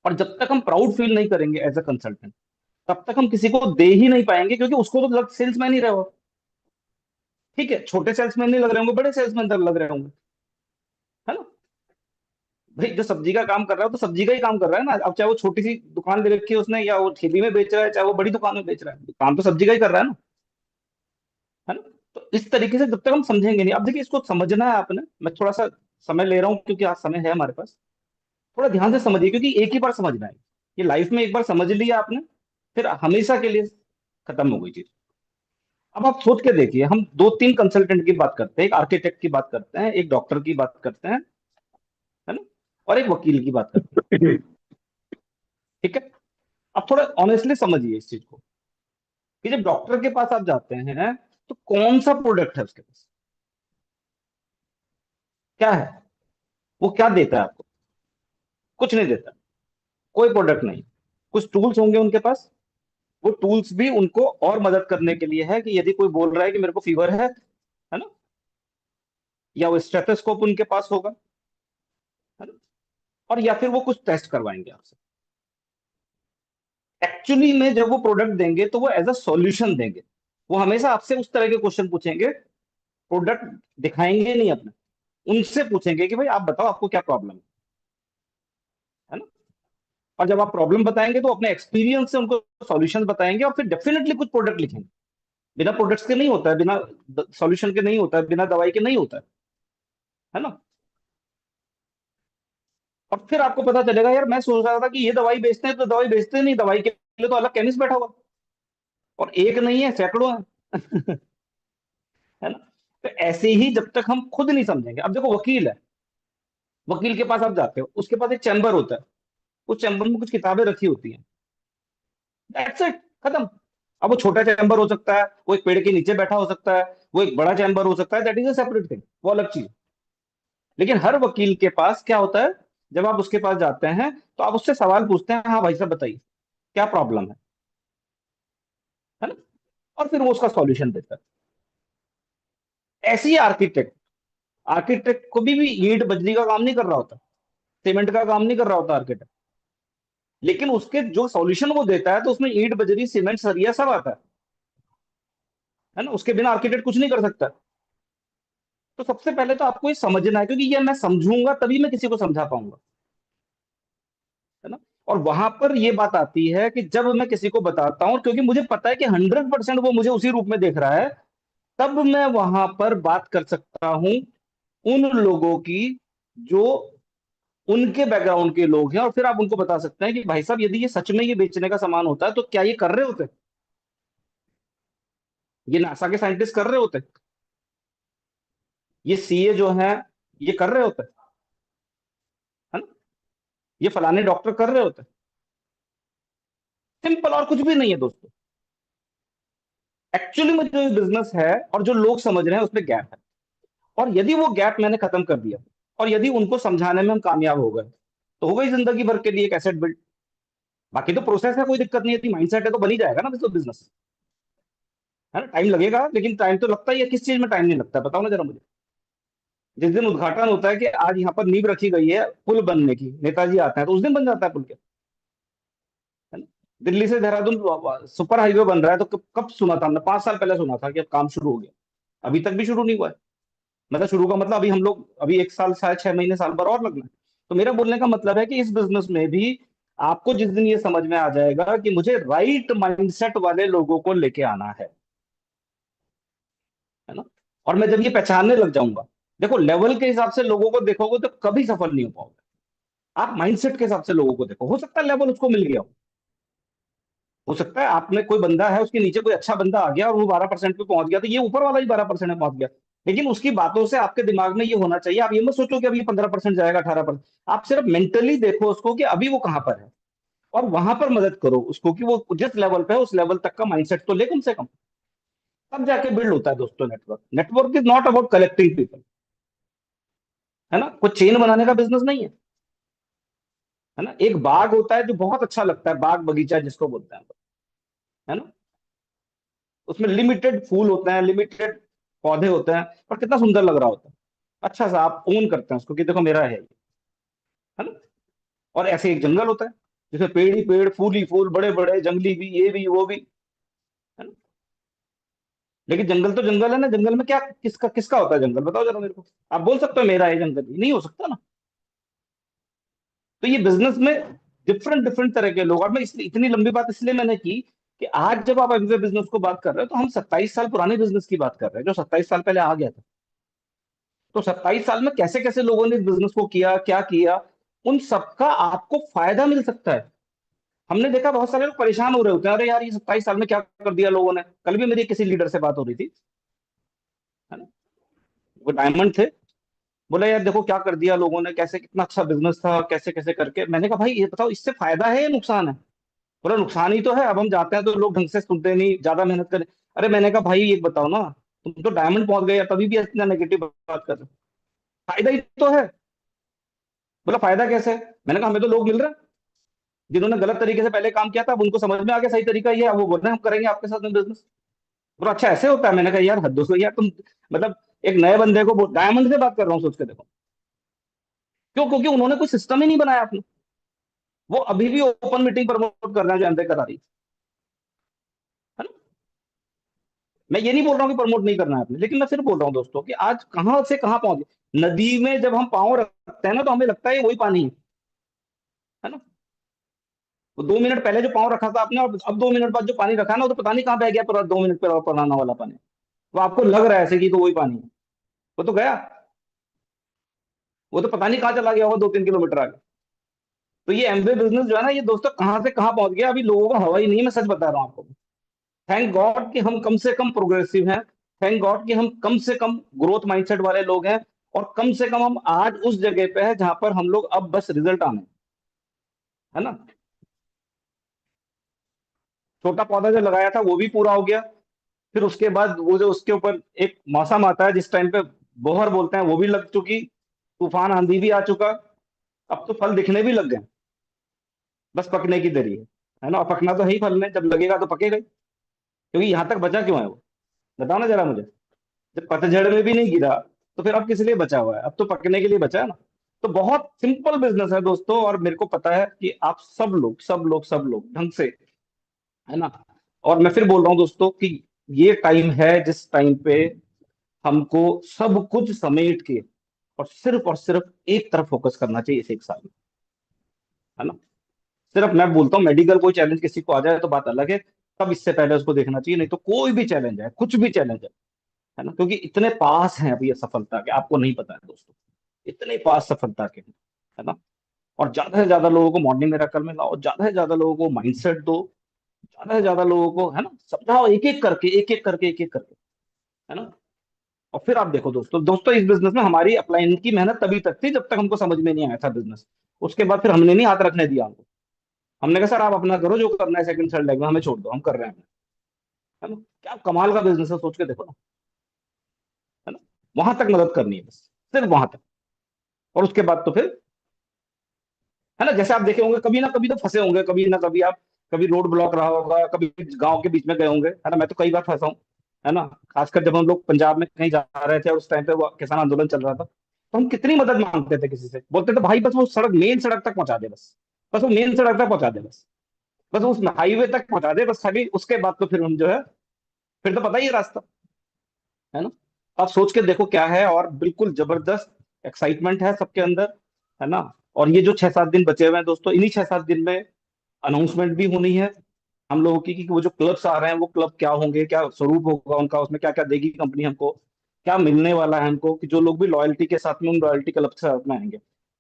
और जब तक हम प्राउड फील नहीं करेंगे एज अ कंसल्टेंट, तब तक हम किसी को दे ही नहीं पाएंगे, क्योंकि उसको तो लग सेल्समैन ही रहे हो, ठीक है, छोटे सेल्समैन नहीं लग रहे होंगे, बड़े सेल्समैन लग रहे होंगे, है ना। भाई जो सब्जी का काम कर रहा है तो सब्जी का ही काम कर रहा है ना। अब चाहे वो छोटी सी दुकान दे रखी है उसने, या वो ठेली में बेच रहा है, चाहे वो बड़ी दुकान में बेच रहा है, काम तो सब्जी का ही कर रहा है ना। तो इस तरीके से जब तक हम समझेंगे नहीं, अब देखिए, इसको समझना है आपने, मैं थोड़ा सा समय ले रहा हूँ क्योंकि आज समय है हमारे पास, थोड़ा ध्यान से समझिए, क्योंकि एक ही बार समझना है, ये लाइफ में एक बार समझ लिया आपने, फिर हमेशा के लिए खत्म हो गई चीज। अब आप सोच के देखिए, हम 2-3 कंसल्टेंट की बात करते हैं, एक आर्किटेक्ट की बात करते हैं, एक डॉक्टर की बात करते हैं, है ना, और एक वकील की बात करते हैं, ठीक है। अब थोड़ा ऑनेस्टली समझिए इस चीज को, कि जब डॉक्टर के पास आप जाते हैं तो कौन सा प्रोडक्ट है उसके पास, क्या है, वो क्या देता है आपको, कुछ नहीं देता, कोई प्रोडक्ट नहीं। कुछ टूल्स होंगे उनके पास, वो टूल्स भी उनको और मदद करने के लिए है, कि यदि कोई बोल रहा है कि मेरे को फीवर है ना, या वो स्टेथोस्कोप उनके पास होगा, है ना, और या फिर वो कुछ टेस्ट करवाएंगे आपसे। एक्चुअली में जब वो प्रोडक्ट देंगे तो वो एज अ सॉल्यूशन देंगे, वो हमेशा आपसे उस तरह के क्वेश्चन पूछेंगे, प्रोडक्ट दिखाएंगे नहीं अपने, उनसे पूछेंगे कि भाई आप बताओ आपको क्या प्रॉब्लम है ना। और जब आप प्रॉब्लम बताएंगे तो अपने एक्सपीरियंस से उनको सॉल्यूशन बताएंगे, और फिर डेफिनेटली कुछ प्रोडक्ट लिखेंगे। बिना प्रोडक्ट्स के नहीं होता है, बिना सॉल्यूशन के नहीं होता है, बिना दवाई के नहीं होता है ना। और फिर आपको पता चलेगा, यार मैं सोच रहा था कि ये दवाई बेचते हैं, तो दवाई बेचते नहीं, दवाई के लिए तो अलग केमिस्ट बैठा हुआ, और एक नहीं है, सैकड़ों है है ना। तो ऐसे ही जब तक हम खुद नहीं समझेंगे, अब देखो, वकील है, वकील के पास आप जाते हो, उसके पास एक चैम्बर होता है, उस चैम्बर में कुछ किताबें रखी होती हैं, दैट्स इट, खत्म। अब वो छोटा चैम्बर हो सकता है, वो एक पेड़ के नीचे बैठा हो सकता है, वो एक बड़ा चैम्बर हो सकता है, that is a separate thing, वो अलग चीज। लेकिन हर वकील के पास क्या होता है, जब आप उसके पास जाते हैं तो आप उससे सवाल पूछते हैं, हाँ भाई साहब बताइए क्या प्रॉब्लम है ना, और फिर वो उसका सॉल्यूशन देता है। ऐसी आर्किटेक्ट आर्किटेक्ट को भी ईंट बजरी का काम नहीं कर रहा होता, सीमेंट का काम नहीं कर रहा होता आर्किटेक्ट, लेकिन उसके जो सॉल्यूशन वो देता है तो उसमें ईंट बजरी सीमेंट सरिया सब आता है ना, उसके बिना आर्किटेक्ट कुछ नहीं कर सकता। तो सबसे पहले तो आपको ये समझना है, क्योंकि ये मैं समझूंगा तभी मैं किसी को समझा पाऊंगा, है ना। और वहां पर ये बात आती है कि जब मैं किसी को बताता हूं, क्योंकि मुझे पता है कि 100% वो मुझे उसी रूप में देख रहा है, तब मैं वहां पर बात कर सकता हूं उन लोगों की जो उनके बैकग्राउंड के लोग हैं, और फिर आप उनको बता सकते हैं कि भाई साहब यदि ये सच में ये बेचने का सामान होता है तो क्या ये कर रहे होते, ये नासा के साइंटिस्ट कर रहे होते, ये सीए जो है ये कर रहे होते, है ना, ये फलाने डॉक्टर कर रहे होते। सिंपल, और कुछ भी नहीं है दोस्तों। एक्चुअली में जो बिजनेस है और जो लोग समझ रहे हैं उसमें गैप है, और यदि वो गैप मैंने खत्म कर दिया और यदि उनको समझाने में हम कामयाब हो गए तो हो गई जिंदगी भर के लिए एक एसेट बिल्ड। बाकी तो प्रोसेस है, कोई दिक्कत नहीं है, माइंडसेट है तो बन ही जाएगा ना बिजनेस, है ना। टाइम लगेगा, लेकिन टाइम तो लगता ही है। किस चीज में टाइम नहीं लगता बताओ ना जरा मुझे। जिस दिन उद्घाटन होता है कि आज यहाँ पर नींव रखी गई है पुल बनने की, नेताजी आते हैं तो उस दिन बन जाता है पुल के, है ना। दिल्ली से देहरादून सुपर हाईवे बन रहा है तो कब सुना था हमने? 5 साल पहले सुना था कि अब काम शुरू हो गया, अभी तक भी शुरू नहीं हुआ है। मतलब शुरू का मतलब अभी हम लोग अभी 1 साल शायद 6 महीने साल भर और लगना है। तो मेरा बोलने का मतलब है कि इस बिजनेस में भी आपको जिस दिन ये समझ में आ जाएगा कि मुझे राइट माइंडसेट वाले लोगों को लेके आना है ना, और मैं जब ये पहचानने लग जाऊंगा, देखो लेवल के हिसाब से लोगों को देखोगे तो कभी सफल नहीं हो पाओगे। आप माइंडसेट के हिसाब से लोगों को देखो, हो सकता है लेवल उसको मिल गया हो सकता है आपने कोई बंदा है उसके नीचे कोई अच्छा बंदा आ गया और वो 12% पे पहुंच गया, तो ये ऊपर वाला ही 12% में पहुंच गया। लेकिन उसकी बातों से आपके दिमाग में ये होना चाहिए, आप ये मत सोचो कि अभी 15% जाएगा 18%। आप सिर्फ मेंटली देखो उसको कि अभी वो कहां पर है, और वहां पर मदद करो उसको कि वो जिस लेवल पे है उस लेवल तक का माइंडसेट तो ले कम से कम, तब जाके बिल्ड होता है दोस्तों network. Network is not about collecting people, है ना, कोई चेन बनाने का बिजनेस नहीं है ना। एक बाग होता है जो बहुत अच्छा लगता है, बाग बगीचा जिसको बोलते हैं, है ना, उसमें लिमिटेड फूल होते हैं, लिमिटेड पौधे होते हैं, पर कितना सुंदर लग रहा होता है। अच्छा सा आप ओन करते हैं उसको कि देखो मेरा है ये, है ना। और ऐसे एक जंगल होता है जिसमें पेड़ ही पेड़, फूल ही फूल, बड़े बड़े जंगली भी, ये भी वो भी, है ना। लेकिन जंगल तो जंगल है ना, जंगल में क्या किसका किसका होता है जंगल, बताओ जरा मेरे को। आप बोल सकते हो मेरा है जंगल, नहीं हो सकता ना। तो ये बिजनेस में डिफरेंट डिफरेंट तरह के लोग, और मैं इसलिए इतनी लंबी बात इसलिए मैंने की कि आज जब आप एमवे बिजनेस को बात कर रहे हो तो हम 27 साल पुराने बिजनेस की बात कर रहे हैं जो 27 साल पहले आ गया था। तो 27 साल में कैसे कैसे लोगों ने इस बिजनेस को किया, क्या किया, उन सबका आपको फायदा मिल सकता है। हमने देखा बहुत सारे लोग परेशान हो रहे होते हैं, अरे यार ये 27 साल में क्या कर दिया लोगों ने। कल भी मेरी किसी लीडर से बात हो रही थी, है ना, वो डायमंड थे, बोले यार देखो क्या कर दिया लोगों ने, कैसे कितना अच्छा बिजनेस था, कैसे कैसे करके। मैंने कहा भाई ये बताओ इससे फायदा है या नुकसान है? बोला नुकसान ही तो है, अब हम जाते हैं तो लोग ढंग से सुनते नहीं, ज्यादा मेहनत करें। अरे मैंने कहा भाई ये बताओ ना, तुम तो डायमंड पहुंच गए तभी भी इतना नेगेटिव बात कर रहे हो, फायदा ही तो है। बोला फायदा कैसे है? मैंने कहा हमें तो लोग मिल रहे हैं जिन्होंने गलत तरीके से पहले काम किया था, अब उनको समझ में आ गया सही तरीका ये है, अब वो बोल रहे हैं हम करेंगे आपके साथ में बिजनेस। बोला अच्छा ऐसे होता है? मैंने कहा यार हद हो यार तुम, मतलब एक नए बंदे को, डायमंड से बात कर रहा हूँ सोच के देखो। क्यों? क्योंकि उन्होंने कोई सिस्टम ही नहीं बनाया अपना। वो अभी भी ओपन मीटिंग प्रमोट कर रहे हैं जो एमवे करा रही है ना। मैं ये नहीं बोल रहा हूँ कि प्रमोट नहीं करना है आपने, लेकिन मैं सिर्फ बोल रहा हूँ दोस्तों कि आज कहां से कहां पहुंच गए। नदी में जब हम पांव रखते हैं ना तो हमें लगता है वही पानी है ना। वो 2 मिनट पहले जो पांव रखा था आपने और अब 2 मिनट बाद जो पानी रखा ना, वो तो पता नहीं कहाँ बह गया, पर 2 मिनट पर पुराना वाला पानी। वो आपको लग रहा है ऐसे कि तो वही पानी है, वो तो गया, वो तो पता नहीं कहाँ चला गया होगा 2-3 किलोमीटर आगे। तो ये एमवे बिजनेस जो है ना, ये दोस्तों कहाँ से कहाँ पहुंच गया, अभी लोगों को हवा ही नहीं है, मैं सच बता रहा हूँ आपको। थैंक गॉड कि हम कम से कम प्रोग्रेसिव हैं, थैंक गॉड कि हम कम से कम ग्रोथ माइंडसेट वाले लोग हैं, और कम से कम हम आज उस जगह पे है जहां पर हम लोग अब बस रिजल्ट आने हैं, है ना। छोटा पौधा जो लगाया था वो भी पूरा हो गया, फिर उसके बाद वो जो उसके ऊपर एक मौसम आता है जिस टाइम पे बोहर बोलते हैं वो भी लग चुकी, तूफान आंधी भी आ चुका, अब तो फल दिखने भी लग गए, बस पकने की देरी है ना। और पकना तो है ही फल में, जब लगेगा तो पकेगा ही। क्योंकि यहां तक बचा क्यों है वो, बताओ ना जरा मुझे। जब पतझड़ में भी नहीं गिरा तो फिर अब किस लिए बचा हुआ है? अब तो पकने के लिए बचा है ना। तो बहुत सिंपल बिजनेस है दोस्तों, और मेरे को पता है कि आप सब लोग ढंग से, है ना। और मैं फिर बोल रहा हूँ दोस्तों कि ये टाइम है जिस टाइम पे हमको सब कुछ समेट के और सिर्फ एक तरफ फोकस करना चाहिए इस 1 साल में, है ना। सिर्फ मैं बोलता हूँ मेडिकल कोई चैलेंज किसी को आ जाए तो बात अलग है, तब इससे पहले उसको देखना चाहिए, नहीं तो कोई भी चैलेंज है, कुछ भी चैलेंज है ना, क्योंकि इतने पास हैं अभी ये सफलता के, आपको नहीं पता है दोस्तों, इतने पास सफलता के, है ना। और ज्यादा से ज्यादा लोगों को मॉर्निंग मेरेकल में लाओ, ज्यादा से ज्यादा लोगों को माइंडसेट दो, ज्यादा से ज्यादा लोगों को, है ना, समझाओ, एक एक करके, है ना। और फिर आप देखो दोस्तों इस बिजनेस में हमारी अपलाइन की मेहनत तभी तक थी जब तक हमको समझ में नहीं आया था बिजनेस। उसके बाद फिर हमने नहीं हाथ रखने दिया हमको, हमने कहा सर आप अपना करो, जो करना है सेकंड थर्ड लेग में हमें छोड़ दो, हम कर रहे हैं, है ना। क्या कमाल का बिजनेस है, सोच के देखो ना, है ना। वहां तक मदद करनी है बस, सिर्फ वहां तक। और उसके बाद तो फिर, है ना, जैसे आप देखे होंगे कभी ना कभी तो फंसे होंगे, कभी ना कभी आप, कभी रोड ब्लॉक रहा होगा, कभी गांव के बीच में गए होंगे, है ना। मैं तो कई बार फंसा हूं, है ना। खासकर जब हम लोग पंजाब में कहीं जा रहे थे और उस टाइम पे वो किसान आंदोलन चल रहा था, तो हम कितनी मदद मांगते थे किसी से, बोलते थे भाई बस वो सड़क, मेन सड़क तक पहुंचा दे, बस वो मेन सड़क तक पहुंचा दे, बस उस हाईवे तक पहुंचा दे, बस खाली। उसके बाद तो फिर हम जो है, फिर तो पता ही है रास्ता, है ना। आप सोच के देखो क्या है, और बिल्कुल जबरदस्त एक्साइटमेंट है सबके अंदर, है ना। और ये जो 6-7 दिन बचे हुए हैं दोस्तों, इन्हीं 6-7 दिन में अनाउंसमेंट भी होनी है हम लोगों की, कि वो जो क्लब्स आ रहे हैं वो क्लब क्या होंगे, क्या स्वरूप होगा उनका, उसमें क्या क्या देगी कंपनी हमको, क्या मिलने वाला है हमको, कि जो लोग भी लॉयल्टी के साथ में उन लॉयल्टी क्लब के साथ में आएंगे,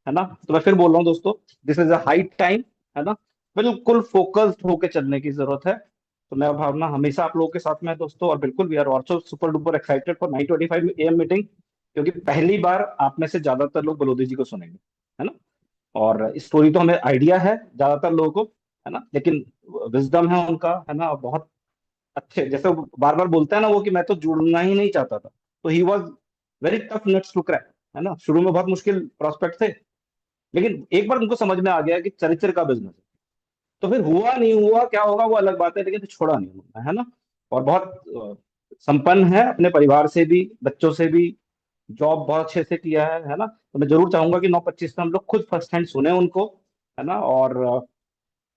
है ना। तो मैं फिर बोल रहा हूँ दोस्तों, this is a high time, है ना। बिल्कुल फोकस्ड होकर चलने की जरूरत है। तो मैं भावना हमेशा आप लोगों के साथ में है दोस्तों, और बिल्कुल we are also super duper excited for 9:25 AM meeting, क्योंकि पहली बार आप में से ज्यादातर लोग बलोदी जी को सुनेंगे, है ना। और स्टोरी तो हमें आइडिया है ज्यादातर लोगों को, है ना, लेकिन विजडम है उनका, है ना, बहुत अच्छे, जैसे बार बार बोलते हैं ना वो, कि मैं तो जुड़ना ही नहीं चाहता था, तो he was very tough nuts to crack, है ना। शुरू में बहुत मुश्किल प्रोस्पेक्ट थे, लेकिन एक बार उनको समझ में आ गया कि चरित्र का बिजनेस है, तो फिर हुआ नहीं हुआ क्या होगा वो अलग बात है, लेकिन तो छोड़ा नहीं उन्होंने, है ना। और बहुत संपन्न है अपने परिवार से भी, बच्चों से भी, जॉब बहुत अच्छे से किया है ना। तो मैं जरूर चाहूंगा कि 9:25 में हम लोग खुद फर्स्ट हैंड सुने उनको, है ना। और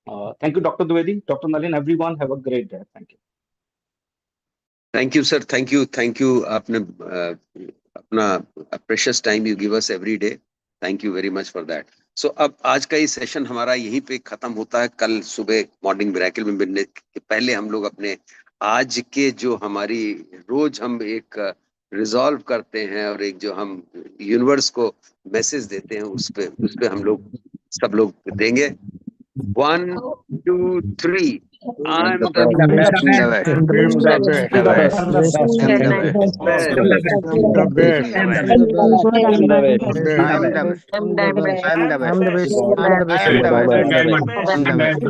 thank you doctor Dwivedi, doctor Nalin, everyone have a great day, thank you. Thank you sir, thank you. आपने अपना precious time you give us every day, thank you very much for that. So अब आज का ये सेशन हमारा यहीं पे खत्म होता है। कल सुबह मॉर्निंग मिरेकल में मिलने के पहले हम लोग अपने आज के जो हमारी रोज हम एक रिजॉल्व करते हैं और एक जो हम यूनिवर्स को मैसेज देते हैं, उस पे हम लोग सब लोग देंगे। 1, 2, 3 I'm the best. I'm the best.